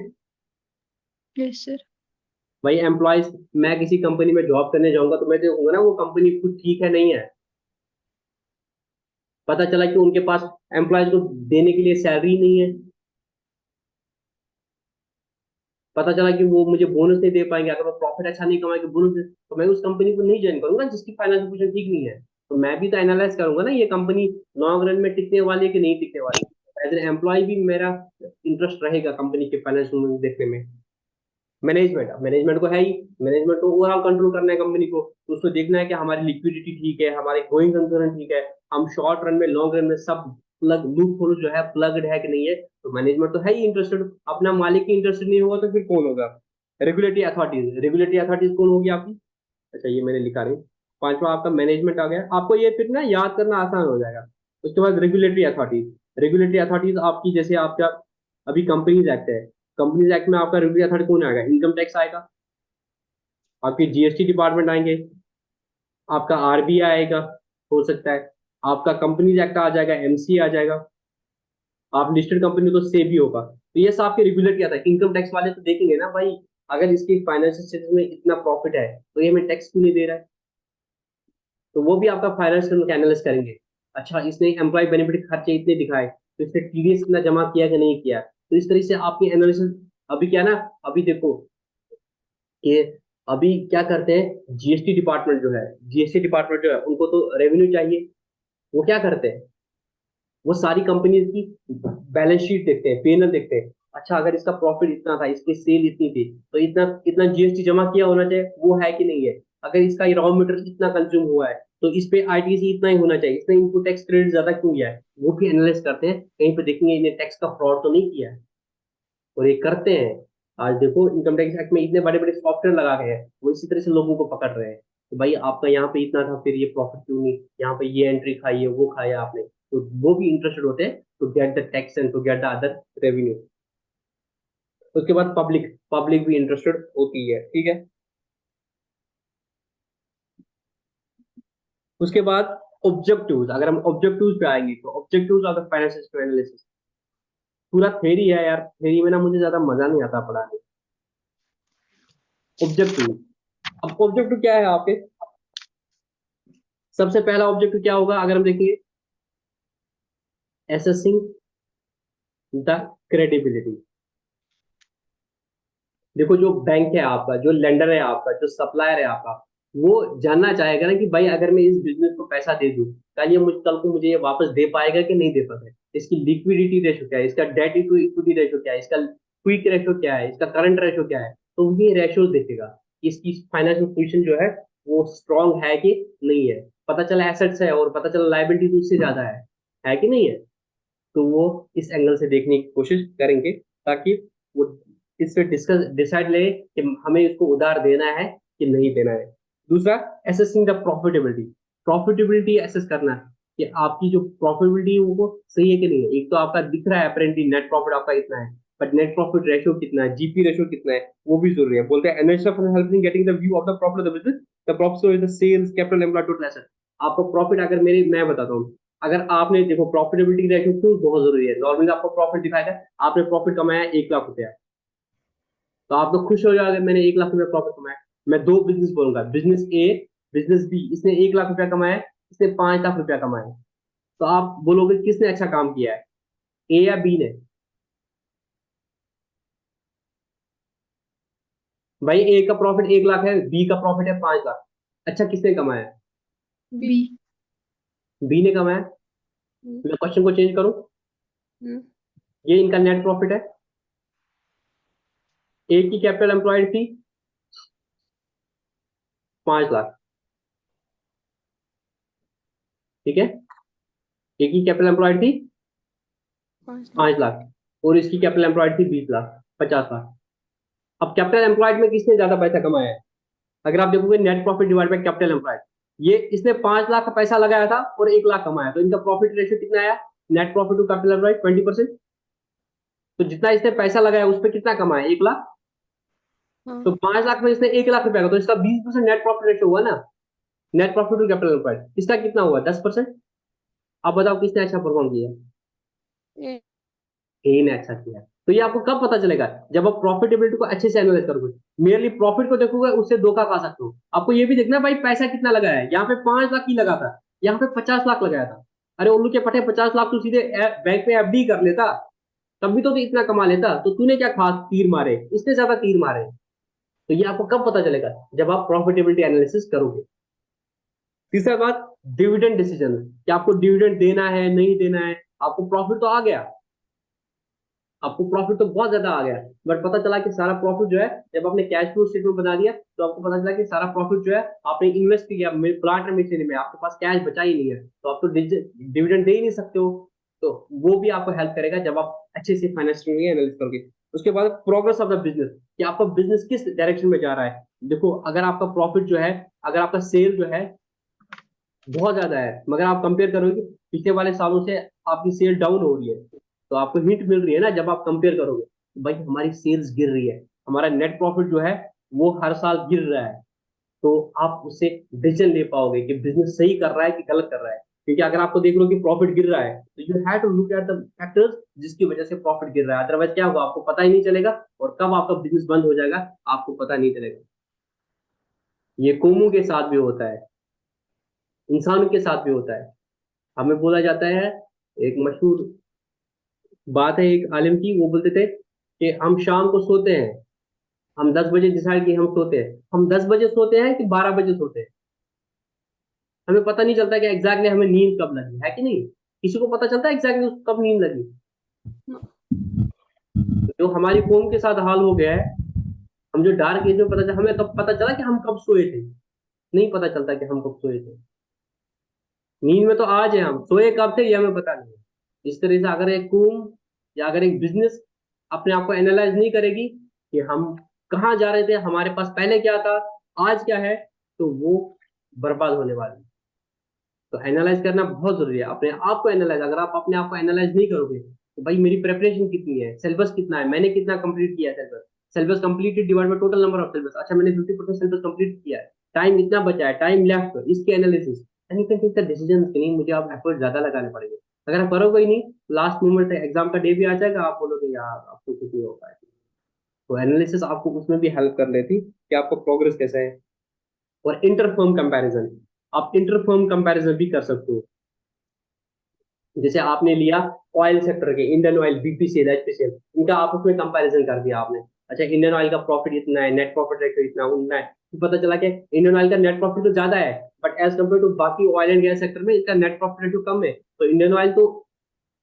Yes, sir. भाई एम्प्लॉयज, मैं किसी कंपनी में जॉब करने जाऊंगा तो मैं देखूंगा ना वो कंपनी खुद ठीक है नहीं है। पता चला कि उनके पास एम्प्लॉयज को देने के लिए सैलरी नहीं है, पता चला कि वो मुझे बोनस नहीं दे पाएंगे, अगर वो प्रॉफिट अच्छा नहीं कमाएंगे बोनस, तो मैं उस कंपनी को नहीं ज्वाइन करूंगा जिसकी फाइनेंशियल पोजीशन ठीक नहीं है। तो मैं भी तो एनालाइज करूंगा ना ये कंपनी लॉन्ग रन में टिकने वाली है कि नहीं टिकने वाली है। एज एन एम्प्लॉय भी मेरा इंटरेस्ट रहेगा कंपनी के फाइनेंशियल देखने में। मैनेजमेंट, मैनेजमेंट को है ही, मैनेजमेंट को ओवरऑल कंट्रोल करना है कंपनी को, तो उसको देखना है कि हमारी लिक्विडिटी ठीक है, हमारे गोइंग कंसर्न ठीक है, हम शॉर्ट रन में लॉन्ग रन में सब प्लग लूप होल जो है प्लग्ड है कि नहीं है। तो मैनेजमेंट तो है ही इंटरेस्टेड, अपना मालिक ही इंटरेस्टेड नहीं होगा तो फिर कौन होगा? Regulatory authorities. रेगुलेटरी अथॉरिटीज कौन होगी आपकी? अच्छा ये मैंने लिखा नहीं। पांचवा आपका मैनेजमेंट आ गया, आपको ये फिर ना याद करना आसान हो जाएगा। उसके बाद रेगुलेटरी अथॉरिटीज। रेगुलेटरी अथॉरिटीज आपकी जैसे आपका अभी कंपनीज एक्ट है, कंपनीज एक्ट में आपका रेगुलेटरी अथॉरिटी कौन आएगा? इनकम टैक्स आएगा, आपके जीएसटी डिपार्टमेंट आएंगे, आपका आरबीआई आएगा, हो सकता है आपका कंपनीज एक्ट आ जाएगा, एमसी आ जाएगा, आप लिस्टेड कंपनी तो सेबी होगा। तो ये सब आपके रेगुलेट किया था। इनकम टैक्स वाले तो देखेंगे ना भाई, अगर इसकी फाइनेंशियल स्टेटस में इतना प्रॉफिट है तो ये मैं टैक्स क्यों नहीं दे रहा है, तो वो भी आपका फाइनेंशियल एनालिसिस करेंगे। अच्छा, इसने एम्प्लॉय बेनिफिट खर्चे इतने दिखाए, तो इसने टीडीएस कितना जमा किया कि नहीं किया, तो इस तरह से आपकी एनालिसिस। अभी क्या ना, अभी देखो कि अभी क्या करते हैं, जीएसटी डिपार्टमेंट जो है, जीएसटी डिपार्टमेंट जो है उनको तो रेवेन्यू चाहिए। वो क्या करते हैं, वो सारी कंपनीज की बैलेंस शीट देखते हैं, पीएनएल देखते हैं। अच्छा, अगर इसका प्रॉफिट इतना था, इसकी सेल इतनी थी, तो इतना इतना जीएसटी जमा किया होना चाहिए, वो है कि नहीं है। अगर इसका रॉ मटेरियल इतना कंज्यूम हुआ है, तो इस पे आईटीसी इतना ही होना चाहिए, इसने इनपुट टैक्स क्रेडिट ज्यादा क्यों किया है, वो भी एनालाइज करते हैं। कहीं पे देखेंगे इन्हें टैक्स का फ्रॉड तो नहीं किया है, और ये करते हैं। आज देखो इनकम टैक्स एक्ट में इतने बड़े बड़े सॉफ्टवेयर लगा गए हैं, वो इसी तरह से लोगों को पकड़ रहे हैं तो भाई आपका यहाँ पे इतना था, फिर ये प्रॉफिट क्यों नहीं, यहाँ पे ये एंट्री खाई है, वो खाया आपने, तो वो भी इंटरेस्टेड होते हैं to get the tax and to get the other revenue. उसके बाद पब्लिक पब्लिक भी इंटरेस्टेड होती है, ठीक है। उसके बाद ऑब्जेक्टिव्स, अगर हम ऑब्जेक्टिव्स पे आएंगे तो objectives of the financial analysis पूरा थ्योरी है यार, थ्योरी में ना मुझे ज्यादा मजा नहीं आता पढ़ाने। ऑब्जेक्टिव, अब ऑब्जेक्टिव क्या है आपके, सबसे पहला ऑब्जेक्टिव क्या होगा अगर हम देखेंगे, असेसिंग द क्रेडिबिलिटी। देखो जो बैंक है आपका, जो लेंडर है आपका, जो सप्लायर है आपका, वो जानना चाहेगा ना कि भाई अगर मैं इस बिजनेस को पैसा दे दूं, कल को मुझे ये वापस दे पाएगा कि नहीं दे पाएगा, इसकी लिक्विडिटी रेशो क्या है, इसका डेट टू इक्विटी रेशो क्या है, इसका क्विक रेशो क्या है, इसका करंट रेशो क्या है, तो ये रेशो देखेगा कि इसकी फाइनेंशियल पोजीशन जो है वो स्ट्रांग है कि नहीं है। पता चला एसेट्स है और पता चला लाइबिलिटी तो उससे ज्यादा है कि नहीं है, तो वो इस एंगल से देखने की कोशिश करेंगे, ताकि वो इस पे डिस्कस डिसाइड ले कि हमें इसको उधार देना है कि नहीं देना है। दूसरा, assessing the profitability, profitability assess करना है कि आपकी जो प्रॉफिटेबिलिटी है वो सही है कि नहीं है। एक तो आपका दिख रहा है अपेरेंटली नेट प्रॉफिट आपका इतना है, बट नेट प्रॉफिट रेशियो कितना है, जीपी रेशियो कितना है, वो भी जरूरी है। बोलते हैं analysis of help in getting the view of the profit of the business, the profit is the sales capital employed total asset. आपका प्रॉफिट अगर मेरे मैं बताता हूँ, अगर आपने देखो प्रॉफिटेबिलिटी रेशियो क्यों बहुत जरूरी है, नॉर्मली आपको प्रॉफिट दिखाएगा, आपने प्रॉफिट कमाया 1 लाख रुपया, तो आप तो खुश हो जाओगे मैंने 1 लाख रुपया प्रॉफिट कमाया। मैं दो बिजनेस बोलूंगा, बिजनेस ए, बिजनेस बी, इसने 1 लाख रुपया कमाया, इसने 5 लाख रुपया कमाया, तो आप बोलोगे किसने अच्छा काम किया है, ए या बी ने। भाई ए का प्रॉफिट 1 लाख है, बी का प्रॉफिट है 5 लाख, अच्छा किसने कमाया, बी। बी ने कमाया। हम्म, मैं क्वेश्चन को चेंज करूं, हम्म, ये इनका नेट प्रॉफिट है, ए की कैपिटल एम्प्लॉयड थी 5 लाख, ठीक है, ए की कैपिटल एम्प्लॉयड थी 5 लाख। 5 लाख, और इसकी कैपिटल एम्प्लॉयड थी 20 लाख, 50 लाख। अब कैपिटल एम्प्लॉयड में किसने ज्यादा पैसा कमाया है, अगर आप देखोगे net profit divide by capital employed, ये इसने 5 लाख का पैसा लगाया था और 1 लाख कमाया, तो इनका प्रॉफिट रेशियो कितना आया, net profit to capital employed 20%। तो जितना इसने पैसा लगाया उस पर कितना कमाया, 1 लाख, हाँ, तो 5 लाख में इसने 1 लाख रुपया का, तो इसका 20% नेट प्रॉफिट रेशियो हुआ ना, net profit to capital employed, इसका कितना हुआ 10%। अब बताओ किसने अच्छा परफॉर्म किया, ए, ए ने अच्छा किया। तो ये आपको कब पता चलेगा, जब आप प्रॉफिटेबिलिटी को अच्छे से एनालाइज करोगे। मेरली प्रॉफिट को देखोगे उससे धोखा खा सकते हो। आपको ये भी देखना भाई पैसा कितना लगाया है, यहाँ पे 5 लाख ही लगा था, यहाँ पे 50 लाख लगाया था। अरे उल्लू के पटे 50 लाख तो सीधे बैंक में एफडी कर लेता, तब भी तो इतना कमा लेता, तो तूने क्या खास तीर मारे, इससे ज्यादा तीर मारे। तो ये आपको कब पता चलेगा, जब आप प्रॉफिटेबिलिटी एनालिसिस करोगे। तीसरा बात, डिविडेंड डिसीजन, कि आपको डिविडेंड देना है नहीं देना है। आपको प्रॉफिट तो आ गया, आपको प्रॉफिट तो बहुत ज्यादा आ गया, बट पता चला कि सारा प्रॉफिट जो है, जब आपने कैश फ्लो स्टेटमेंट बना दिया तो आपको पता चला कि सारा प्रॉफिट जो है आपने इन्वेस्ट किया प्लांट एंड मशीनरी में, आपके पास कैश बचा ही नहीं है, तो आप तो डिविडेंड दे ही नहीं सकते हो। तो वो भी आपको हेल्प करेगा जब आप अच्छे से फाइनेंशियल एनालिसिस करोगे। उसके बाद प्रोग्रेस ऑफ द बिजनेस, कि आपका बिजनेस किस डायरेक्शन में जा रहा है। देखो अगर आपका प्रॉफिट जो है, अगर आपका सेल जो है बहुत ज्यादा है, मगर आप कंपेयर करोगे पिछले वाले सालों से आपकी सेल डाउन हो रही है, तो आपको हिंट मिल रही है ना जब आप कंपेयर करोगे, भाई हमारी सेल्स गिर रही है, हमारा नेट प्रॉफिट जो है वो हर साल गिर रहा है, तो आप उससे डिसीजन ले पाओगे कि बिजनेस सही कर रहा है कि गलत कर रहा है। क्योंकि अगर आपको देख लो कि प्रॉफिट गिर रहा है तो you have to look at the factors जिसकी वजह से प्रॉफिट गिर रहा है, अदरवाइज क्या होगा आपको पता ही नहीं चलेगा, और कब आपका बिजनेस बंद हो जाएगा आपको पता नहीं चलेगा। ये कोमू के साथ भी होता है, इंसानों के साथ भी होता है। हमें बोला जाता है, एक मशहूर बात है एक आलिम की, वो बोलते थे कि हम शाम को सोते हैं, हम 10 बजे डिसाइड कि हम सोते हैं, हम 10 बजे सोते हैं कि 12 बजे सोते हैं, हमें पता नहीं चलता कि एग्जैक्टली हमें नींद कब लगी है कि नहीं। किसी को पता चलता है एग्जैक्टली उसको कब नींद लगी? No. जो हमारी कौम के साथ हाल हो गया है, हम जो डार्क एज में पता चला, हमें कब पता चला कि हम कब सोए थे? नहीं पता चलता कि हम कब सोए थे। नींद में तो आज है, हम सोए कब थे ये हमें पता नहीं है। इस तरह से अगर एक कौम या अगर एक बिजनेस अपने आप को एनालाइज नहीं करेगी कि हम कहाँ जा रहे थे, हमारे पास पहले क्या था, आज क्या है, तो वो बर्बाद होने वाली है। तो एनालाइज करना बहुत जरूरी है, अपने आप को एनालाइज। अगर आप अपने आप को एनालाइज नहीं करोगे तो भाई मेरी प्रेपरेशन कितनी है, सिलेबस कितना है, मैंने कितना कंप्लीट किया है syllabus, syllabus completed divide by total number of syllabus, अच्छा मैंने 50% सिलेबस कंप्लीट किया है, टाइम इतना बचा है, टाइम लेफ्ट, इसकी analysis, and you can take the decision कि नहीं मुझे अब एफर्ट ज्यादा लगाने पड़ेंगे। अगर आप करोगे ही नहीं, लास्ट मोमेंट एग्जाम का डे भी आ जाएगा, आप बोलोगे यार अब तो कुछ नहीं हो पाएगा। तो एनालिसिस आपको उसमें भी हेल्प कर लेती कि आपको प्रोग्रेस कैसा है। और इंटरफर्म कंपैरिजन, आप इंटरफर्म कंपैरिजन भी कर सकते हो। जैसे आपने लिया ऑयल सेक्टर के, इंडियन ऑयल, बीपीसीएल, एचपीसीएल, इनका आपस में कंपैरिजन कर दिया आपने। अच्छा इंडियन ऑयल का प्रॉफिट इतना है, नेट प्रॉफिट रेशियो इतना उतना है, तो पता चला कि इंडियन ऑयल का नेट प्रॉफिट तो ज्यादा है, बट एज कम्पेयर टू बाकी ऑयल एंड गैस सेक्टर में इसका नेट प्रॉफिट रेशियो कम है। तो इंडियन ऑयल तो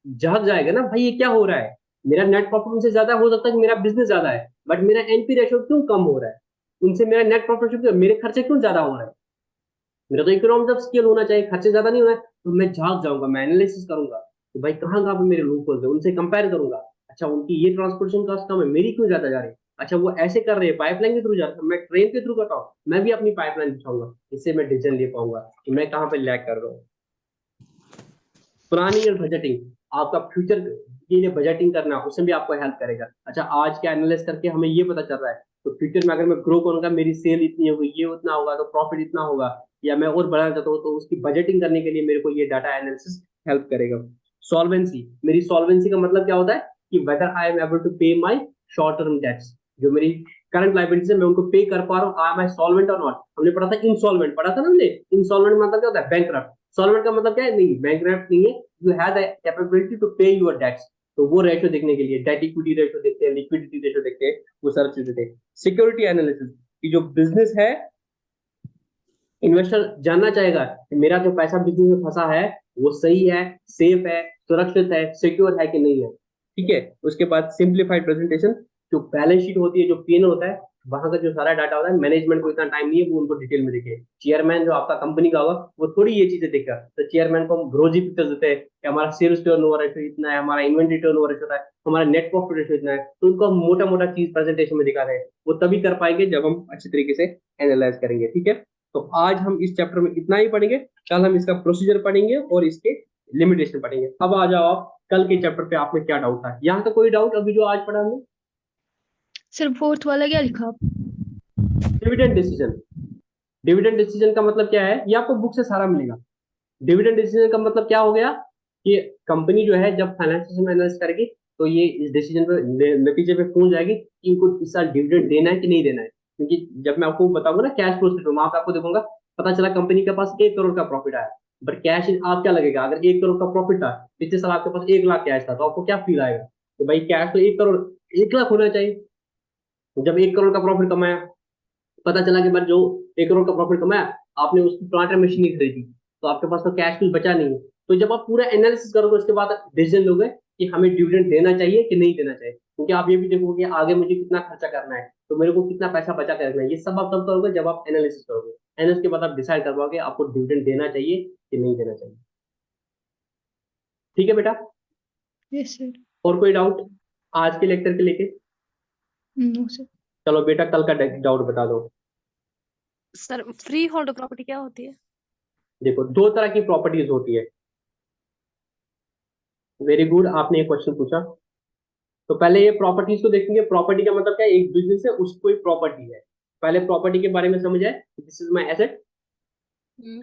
झाग जाएगा ना भाई, ये क्या हो रहा है, मेरा नेट प्रॉफिट उनसे ज्यादा हो सकता है कि मेरा बिजनेस ज्यादा है, बट मेरा एनपी रेशियो क्यों कम हो रहा है, उनसे मेरा नेट प्रॉफिट रेशियो, मेरे खर्चे क्यों ज्यादा हो रहे हैं। मेरा तो इकोनॉमिक्स ऑफ स्केल होना चाहिए, खर्चे ज्यादा नहीं होना है। तो मैं झांक जाऊंगा, मैं एनालिसिस करूंगा कि भाई कहाँ कहाँ पे मेरे लूप होल्स है, उनसे कंपेयर करूंगा। अच्छा उनकी ये ट्रांसपोर्टेशन कॉस्ट कम है, मेरी क्यों ज्यादा जा रही है, अच्छा वो ऐसे कर रहे हैं पाइपलाइन के थ्रू जा रहा है, मैं ट्रेन के थ्रू करता हूँ, मैं भी अपनी पाइपलाइन बिछाऊंगा, इससे मैं डिसीजन ले पाऊंगा कि मैं कहाँ पे लैग कर रहा हूँ। प्लानिंग एंड बजटिंग, आपका फ्यूचर के लिए बजटिंग करना, उसमें भी आपको हेल्प करेगा। अच्छा आज क्या एनालाइज करके हमें ये पता चल रहा है, तो फ्यूचर में अगर मैं ग्रो करूंगा, मेरी सेल इतनी होगी, ये उतना होगा, तो प्रॉफिट इतना होगा, या मैं और बढ़ाना चाहता हूँ तो उसकी बजटिंग करने के लिए मेरे को ये डाटा एनालिसिस हेल्प करेगा। सॉल्वेंसी, मेरी सॉल्वेंसी का मतलब क्या होता है कि whether I am able to pay my short term debts, जो मेरी करंट लाइबिलिटीज है मैं उनको पे कर पा रहा हूँ, आई एम सॉल्वेंट और नॉट। हमने पढ़ा था इंसॉल्वेंट, पढ़ा था ना हमने, इंसॉल्वेंट मतलब क्या होता है, बैंकरप्ट। सॉल्वेंट का मतलब क्या है, नहीं बैंकरप्ट नहीं है, you have the capability to pay your debts. तो वो रेशियो देखने के लिए डेट इक्विटी रेशियो देखते हैं, लिक्विडिटी रेशियो देखते हैं, वो सारी चीजें देखते हैं। सिक्योरिटी एनालिसिस, कि जो बिजनेस है, इन्वेस्टर जानना चाहेगा कि मेरा जो पैसा बिजनेस में फंसा है वो सही है, सेफ है, सुरक्षित है, सिक्योर है कि नहीं है। ठीक है, उसके बाद सिंप्लीफाइड प्रेजेंटेशन, जो बैलेंस शीट होती है, जो पीएनएल होता है, वहां का जो सारा डाटा होता है, मैनेजमेंट को इतना टाइम नहीं है वो उनको डिटेल में देखे। चेयरमैन जो आपका कंपनी का होगा वो थोड़ी ये चीजें देखेगा, तो चेयरमैन को हम ग्रोजी पिक्चर देते हैं कि हमारा सेल्स टर्नओवर रेशियो इतना है, हमारा इन्वेंटरी टर्नओवर रेशियो है, हमारा नेट प्रॉफिट रेशियो इतना है, तो उनको हम मोटा मोटा चीज प्रेजेंटेशन में दिखा रहे हैं। वो तभी कर पाएंगे जब हम अच्छी तरीके से एनालाइज करेंगे। ठीक है, तो आज हम इस चैप्टर में इतना ही पढ़ेंगे, कल हम इसका प्रोसीजर पढ़ेंगे और इसके लिमिटेशन पढ़ेंगे। अब आ जाओ आप कल के चैप्टर पे, आप में क्या डाउट था, यहाँ तक कोई डाउट अभी जो आज पढ़ा हमने? सर फोर्थ वाला क्या लिखा आप? डिविडेंड डिसीजन, डिविडेंड डिसीजन का मतलब क्या है, ये आपको बुक से सारा मिलेगा। डिविडेंड डिसीजन का मतलब क्या हो गया कि कंपनी जो है जब फाइनेंशियल एनालिसिस करेगी तो ये इस डिसीजन पे नतीजे पे पहुंच जाएगी कि इनको इस साल डिविडेंड देना है कि नहीं देना है। क्योंकि जब मैं आपको बताऊंगा ना कैश फ्लो स्टेटमेंट, वहां पे आपको देखूंगा, पता चला कंपनी के पास 1 करोड़ का प्रॉफिट आया, बट कैश आप क्या लगेगा, अगर 1 करोड़ का प्रॉफिट था, पिछले साल आपके पास 1 लाख कैश था, तो आपको क्या फील आएगा कि भाई कैश तो 1 करोड़, 1 लाख होना चाहिए। जब 1 करोड़ का प्रॉफिट कमाया, पता चला कि जो 1 करोड़ का प्रॉफिट कमाया, आपने उसकी प्लांट एंड मशीनरी खरीदी, तो आपके पास तो कैश कुछ बचा नहीं है। तो जब आप पूरा एनालिसिस करोगे उसके बाद डिसीजन लोगे कि हमें डिविडेंड देना चाहिए कि नहीं देना चाहिए, क्योंकि आप ये भी देखोगे कि आगे मुझे कितना खर्चा करना है, तो मेरे को कितना पैसा बचा के रखना है, ये सब आप तब करोगे जब आप एनालिसिस करोगे। एनालिसिस के बाद आप डिसाइड कर पाओगे आपको डिविडेंड देना चाहिए कि नहीं देना चाहिए। ठीक है बेटा, यस सर। और कोई डाउट आज के लेक्चर के लेके? No sir. चलो बेटा कल का डाउट बता दो। सर फ्री होल्ड प्रॉपर्टी क्या होती है? देखो दो तरह की प्रॉपर्टीज होती है। वेरी गुड, आपने एक क्वेश्चन पूछा। तो पहले ये प्रॉपर्टीज को देखेंगे, प्रॉपर्टी का मतलब क्या है, एक बिजनेस है उसकी कोई प्रॉपर्टी है। पहले प्रॉपर्टी के बारे में समझ आए, दिस इज माय एसेट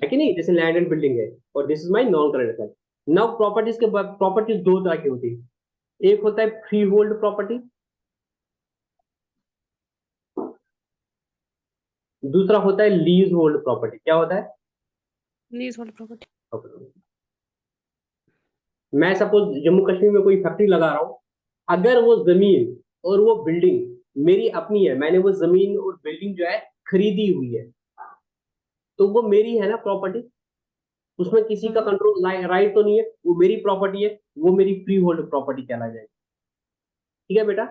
है कि नहीं, जैसे लैंड एंड बिल्डिंग है, और this is my non current asset. Now properties के प्रॉपर्टीज दो तरह की होती है, एक होता है फ्री होल्ड प्रॉपर्टी, दूसरा होता है लीज होल्ड प्रॉपर्टी। क्या होता है? Lease hold property. मैं सपोज जम्मू कश्मीर में कोई फैक्ट्री लगा रहा हूं, अगर वो जमीन और वो बिल्डिंग मेरी अपनी है, मैंने वो जमीन और बिल्डिंग जो है खरीदी हुई है, तो वो मेरी है ना प्रॉपर्टी, उसमें किसी का कंट्रोल राइट तो नहीं है, वो मेरी प्रॉपर्टी है, वो मेरी फ्री होल्ड प्रॉपर्टी कहला जाएगी। ठीक है बेटा?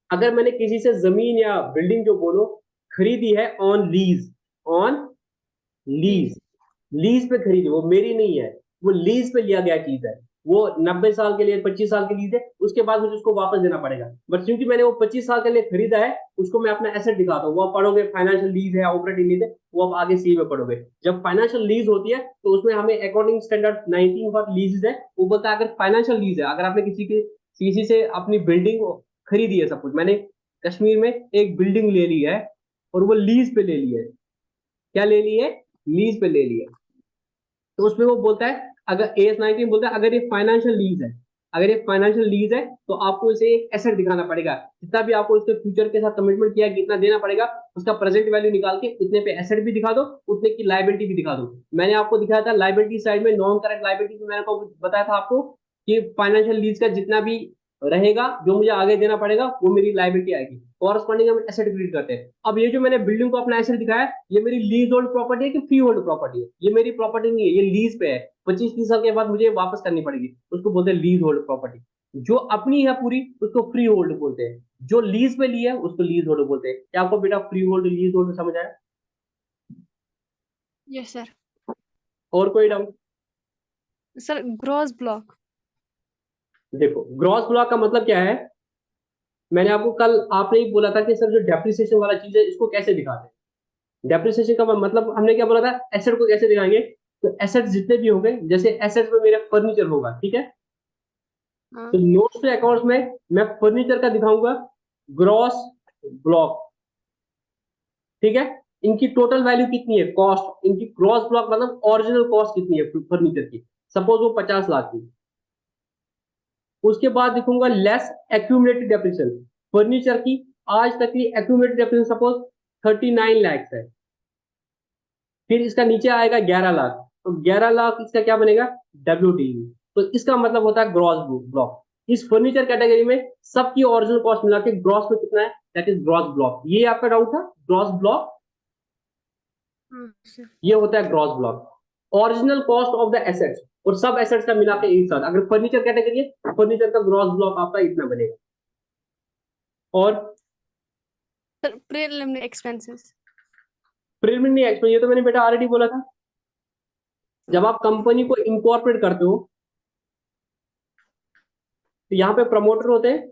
अगर मैंने किसी से जमीन या बिल्डिंग जो बोलो खरीदी है on lease, on lease, lease पे खरीदी, वो मेरी नहीं है, वो लीज पे लिया गया चीज है, वो 90 साल के लिए 25 साल के लीज है, उसके बाद मुझे उसको वापस देना पड़ेगा। बट क्योंकि मैंने वो 25 साल के लिए खरीदा है, उसको मैं अपना एसेट दिखाता हूँ, वो आप पढ़ोगे फाइनेंशियल लीज है, ऑपरेटिंग लीज है, वो आप आगे सी में पढ़ोगे। जब फाइनेंशियल लीज होती है तो उसमें हमें अकॉर्डिंग स्टैंडर्ड 19 फॉर लीज है, वो बोलता है अगर फाइनेंशियल लीज है, अगर आपने किसी से अपनी बिल्डिंग खरीदी है, सब कुछ मैंने कश्मीर में एक बिल्डिंग ले ली है और वो लीज पे ले ली है, क्या ले ली है? लीज पे ले ली है, तो उसमें वो बोलता है, अगर AS19 बोलता है अगर ये फाइनेंशियल लीज है, अगर ये फाइनेंशियल लीज है तो आपको इसे एक एसेट दिखाना पड़ेगा, जितना भी आपको इसके फ्यूचर के साथ कमिटमेंट किया कितना देना पड़ेगा, उसका प्रेजेंट वैल्यू निकाल के उतने पे एसेट भी दिखा दो, उतने की लाइबिलिटी भी दिखा दो। मैंने आपको दिखाया था लाइबिलिटी साइड में, नॉन करंट लाइबिलिटी में मैंने आपको बताया था आपको कि फाइनेंशियल लीज का जितना भी रहेगा जो मुझे आगे देना पड़ेगा वो मेरी लाइबिलिटी आएगी, कॉरस्पॉन्डिंग हम एसेट क्रिएट करते हैं। अब ये जो मैंने बिल्डिंग को अपना एसेट दिखाया, ये मेरी लीज होल्ड प्रॉपर्टी है कि फ्री होल्ड प्रॉपर्टी है? ये मेरी प्रॉपर्टी नहीं है, ये लीज पे है, 25-30 साल के बाद मुझे वापस करनी पड़ेगी, उसको बोलते हैं लीज होल्ड प्रॉपर्टी। जो अपनी है पूरी उसको फ्री होल्ड बोलते हैं, जो लीज पे लिया है उसको लीज होल्ड बोलते हैं। क्या आपको बेटा फ्री होल्ड लीज होल्ड समझ आया? Yes sir. और कोई डाउट? Sir gross block. देखो ग्रॉस ब्लॉक का मतलब क्या है, मैंने आपको कल आपने ही बोला था कि सर जो डेप्रिसिएशन वाला चीज है इसको कैसे दिखाते हैं। डेप्रिसिएशन का मतलब हमने क्या बोला था, एसेट को कैसे दिखाएंगे, तो एसेट जितने भी होंगे, जैसे एसेट में मेरा फर्नीचर होगा, ठीक है, तो नोट्स पे अकाउंट्स में मैं फर्नीचर का दिखाऊंगा ग्रॉस ब्लॉक, ठीक है, इनकी टोटल वैल्यू कितनी है, कॉस्ट, इनकी ग्रॉस ब्लॉक मतलब ओरिजिनल कॉस्ट कितनी है फर्नीचर की, सपोज वो 50 लाख की। उसके बाद दिखूंगा लेस एक्यूमुलेटेड डेप्रिसिएशन, फर्नीचर की आज तक की एक्यूमुलेटेड डेप्रिसिएशन सपोज 39 लाख है, फिर इसका नीचे आएगा 11 लाख, तो 11 लाख इसका क्या बनेगा, WDV, तो इसका मतलब होता है ग्रॉस ब्लॉक। इस फर्नीचर कैटेगरी में सबकी ओरिजिनल कॉस्ट मिला के ग्रॉस में कितना है, दैट इज ग्रॉस ब्लॉक। ये आपका डाउट था, ग्रॉस ब्लॉक, ये होता है gross block, original cost of the assets और सब एसेट्स का मिला के एक साथ। अगर फर्नीचर कैटेगरी है, फर्नीचर का ग्रॉस ब्लॉक आपका इतना बनेगा। और sir preliminary expenses. Preliminary expense, ये तो मैंने बेटा ऑलरेडी बोला था, जब आप कंपनी को इनकॉर्पोरेट करते हो तो यहाँ पे प्रमोटर होते हैं,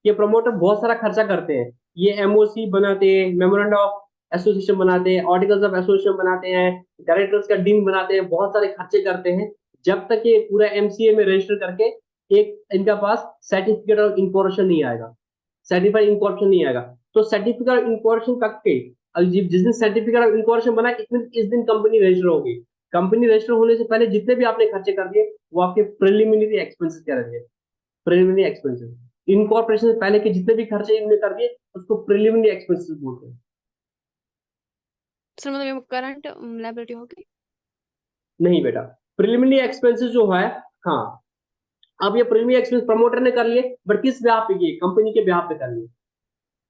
ये प्रमोटर बहुत सारा खर्चा करते हैं, ये MOC बनाते हैं, मेमोरेंडम ऑफ एसोसिएशन बनाते हैं, आर्टिकल्स ऑफ एसोसिएशन बनाते हैं, डायरेक्टर्स का डीन बनाते हैं, बहुत सारे खर्चे करते हैं, जब तक ये पूरा MCA में रजिस्टर करके एक इनका पास सर्टिफिकेट ऑफ इंकॉर्पोरेशन नहीं आएगा, सर्टिफाइड इंकॉर्पोरेशन नहीं आएगा। तो सर्टिफिकेट ऑफ इंकॉर्पोरेशन करके जिस दिन सर्टिफिकेट ऑफ इंकॉर्पोरेशन बना इस दिन कंपनी रजिस्टर होगी। कंपनी रजिस्टर होने से पहले जितने भी आपने खर्चे कर दिए वो आपके प्रिलिमिनरी एक्सपेंसेस क्या रहेंगे, प्रिलिमिनरी एक्सपेंसेस। इनकॉर्पोरेशन से पहले के जितने भी खर्चे इनने कर दिए उसको प्रिलिमिनरी एक्सपेंसेस बोलते हैं। सर मतलब ये करंट लायबिलिटी होगी? नहीं बेटा, प्रिलिमिनरी एक्सपेंसेस जो है, हाँ, अब ये प्रिलिमिनरी एक्सपेंस प्रमोटर ने कर लिए, बट किस ब्याह पे किए, कंपनी के ब्याह पे कर लिए।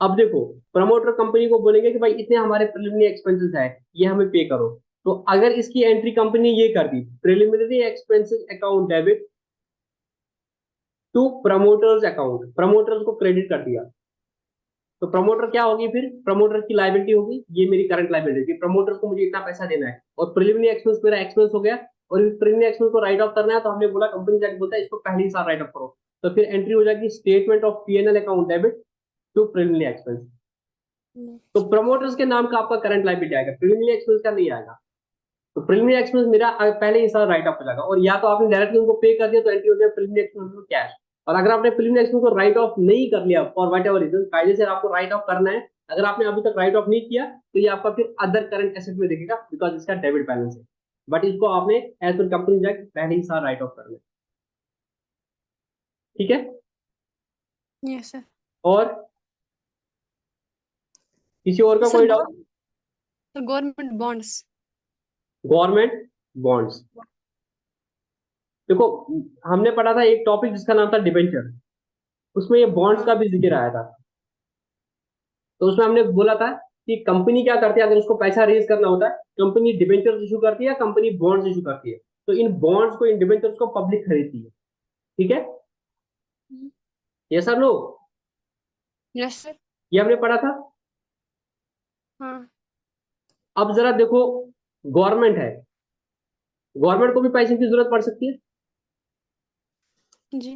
अब देखो प्रमोटर कंपनी को बोलेंगे कि भाई इतने हमारे प्रिलिमिनरी एक्सपेंसेस है, ये हमें पे करो, तो अगर इसकी एंट्री कंपनी ये कर दी, preliminary expenses account debit to promoters account, promoters को क्रेडिट कर दिया, तो प्रमोटर क्या होगी, फिर प्रमोटर की लायबिलिटी होगी, ये मेरी करंट लायबिलिटी, प्रमोटर को मुझे इतना पैसा देना है, और प्रिलिमिनरी एक्सपेंस मेरा एक्सपेंस हो गया, और इस प्रिलिमिनरी एक्सपेंस को राइट ऑफ करना है, तो हमने बोला कंपनी जाके बोलता है इसको पहले ही साल राइट ऑफ करो, तो फिर एंट्री हो जाएगी statement of P&L account debit to preliminary expense. तो प्रमोटर्स के नाम का आपका करंट लायबिलिटी आएगा, प्रिलिमिनरी एक्सपेंस का नहीं आएगा। तो प्रिलिमिनरी एक्सपेंस मेरा पहले ही साल राइट ऑफ हो जाएगा, और या तो आपने डायरेक्टली उनको पे कर दिया तो एंट्री हो जाएगा प्रिलिमिनरी एक्सपेंस कैश, और अगर आपने प्रीलिमिनरी एक्सपेंस को राइट ऑफ नहीं कर लिया फॉर वट एवर रीजन, कायदे से आपको राइट ऑफ करना है। अगर आपने अभी तक राइट ऑफ नहीं किया तो ये आपका फिर अदर करंट एसेट में दिखेगा, बिकॉज इसका डेबिट बैलेंस है। बट इसको आपने एज पर कंपनी एक्ट पहले ही सारा राइट ऑफ करना है, ठीक है। Yes, sir. और किसी और का Sir, कोई doubt? government bonds. Government bonds, देखो हमने पढ़ा था एक टॉपिक जिसका नाम था डिबेंचर, उसमें ये बॉन्ड्स का भी जिक्र आया था। तो उसमें हमने बोला था कि कंपनी क्या करती है, अगर उसको पैसा रेज करना होता है, कंपनी डिबेंचर्स इशू करती है या कंपनी बॉन्ड्स इशू करती है। तो इन बॉन्ड्स को, इन डिबेंचर्स को पब्लिक खरीदती है, ठीक है। ये सब लोग, Yes, sir. ये हमने पढ़ा था। हाँ अब जरा देखो, गवर्नमेंट है, गवर्नमेंट को भी पैसे की जरूरत पड़ सकती है जी।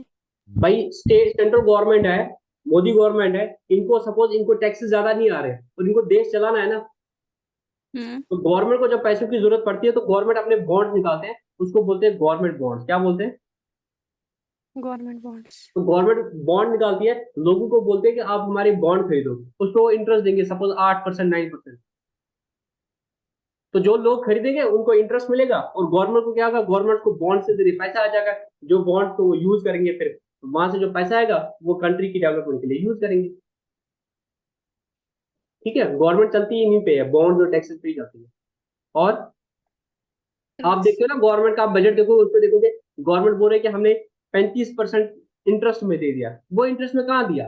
भाई। स्टेट सेंट्रल गवर्नमेंट है, मोदी गवर्नमेंट है, इनको सपोज इनको टैक्सेस ज्यादा नहीं आ रहे और इनको देश चलाना है ना, तो गवर्नमेंट को जब पैसों की जरूरत पड़ती है तो गवर्नमेंट अपने बॉन्ड निकालते हैं, उसको बोलते हैं गवर्नमेंट बॉन्ड। क्या बोलते हैं? Government bonds. तो गवर्नमेंट बॉन्ड निकालती है, लोगों को बोलते हैं कि आप हमारी बॉन्ड खरीदो, उसको इंटरेस्ट देंगे सपोज 8%, 9%। तो जो लोग खरीदेंगे उनको इंटरेस्ट मिलेगा और गवर्नमेंट को क्या होगा, गवर्नमेंट को बॉन्ड से जरिए पैसा आ जाएगा, जो बॉन्ड को वो यूज करेंगे, फिर वहां से जो पैसा आएगा वो कंट्री की डेवलपमेंट के लिए यूज करेंगे, ठीक है। गवर्नमेंट चलती ही नहीं पे है, बॉन्ड और टैक्सेस पे ही चलती है। और आप देखते हो ना गवर्नमेंट का, आप बजट देखो, उस पर देखोगे गवर्नमेंट बोल रहे कि हमने 35% इंटरेस्ट में दे दिया। वो इंटरेस्ट में कहाँ दिया?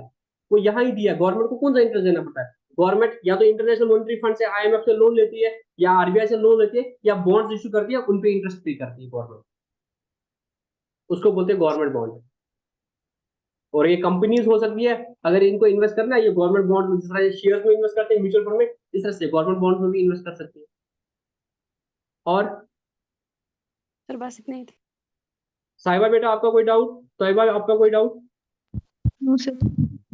वो यहाँ ही दिया। गवर्नमेंट को कौन सा इंटरेस्ट देना पड़ता है? गवर्नमेंट या तो इंटरनेशनल मॉनिटरी फंड से, IMF से लोन लेती है, या RBI से लोन लेती है, या बॉन्ड्स इशू करती है, उन पे इंटरेस्ट पे करती है गवर्नमेंट, उसको बोलते हैं गवर्नमेंट बॉन्ड। और ये कंपनीज हो सकती है, अगर इनको इन्वेस्ट करना है, ये गवर्नमेंट बॉन्ड, जिस तरह शेयर में इन्वेस्ट करते हैं म्यूचुअल फंड में, इस तरह से गवर्नमेंट बॉन्ड में भी इन्वेस्ट कर सकती है। और सर बस इतने ही थे। साहिबा बेटा आपका कोई डाउट? साहिबा आपका कोई डाउट? No sir.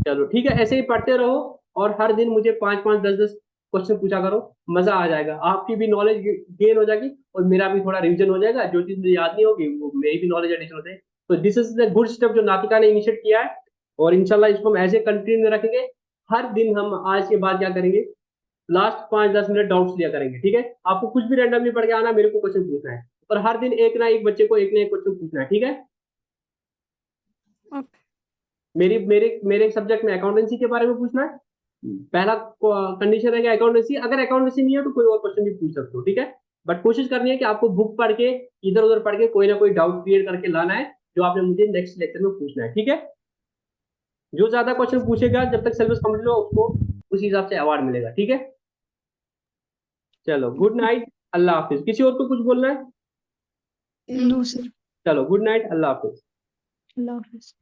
चलो ठीक है, ऐसे ही पढ़ते रहो और हर दिन मुझे 5-5, 10-10 क्वेश्चन पूछा करो, मजा आ जाएगा, आपकी भी नॉलेज गेन हो जाएगी और मेरा भी थोड़ा रिवीजन हो जाएगा। जो चीज मुझे याद नहीं होगी वो मेरी भी नॉलेज एडिशन हो जाएगी। तो this is the good step जो नातिका ने इनिशिएट किया है, और इंशाल्लाह इसको हम ऐसे कंटिन्यू में रखेंगे। हर दिन हम आज के बाद क्या करेंगे, लास्ट 5-10 मिनट डाउट्स लिया करेंगे, ठीक है। आपको कुछ भी रैंडमली पढ़ के आना, मेरे को क्वेश्चन पूछना है, और हर दिन एक ना एक बच्चे को एक ना एक क्वेश्चन पूछना है, ठीक है। ओके। मेरी मेरे मेरे सब्जेक्ट में अकाउंटेंसी के बारे में पूछना है। पहला कंडीशन है कि अकाउंटेंसी, अगर अकाउंटेंसी नहीं है तो कोई और क्वेश्चन भी पूछ सकते हो, ठीक है। बट कोशिश करनी है कि आपको बुक पढ़ के, इधर उधर पढ़ के कोई ना कोई डाउट क्लियर करके लाना है, जो आपने मुझे नेक्स्ट लेक्चर में पूछना है, ठीक है। जो ज्यादा क्वेश्चन पूछेगा, जब तक सिलेबस कंप्लीट हो उसको उस हिसाब से अवार्ड मिलेगा, ठीक है। चलो गुड नाइट, अल्लाह हाफिज। किसी और को कुछ बोलना है? No sir. चलो गुड नाइट, अल्लाह हाफिज। अल्लाह हाफिज।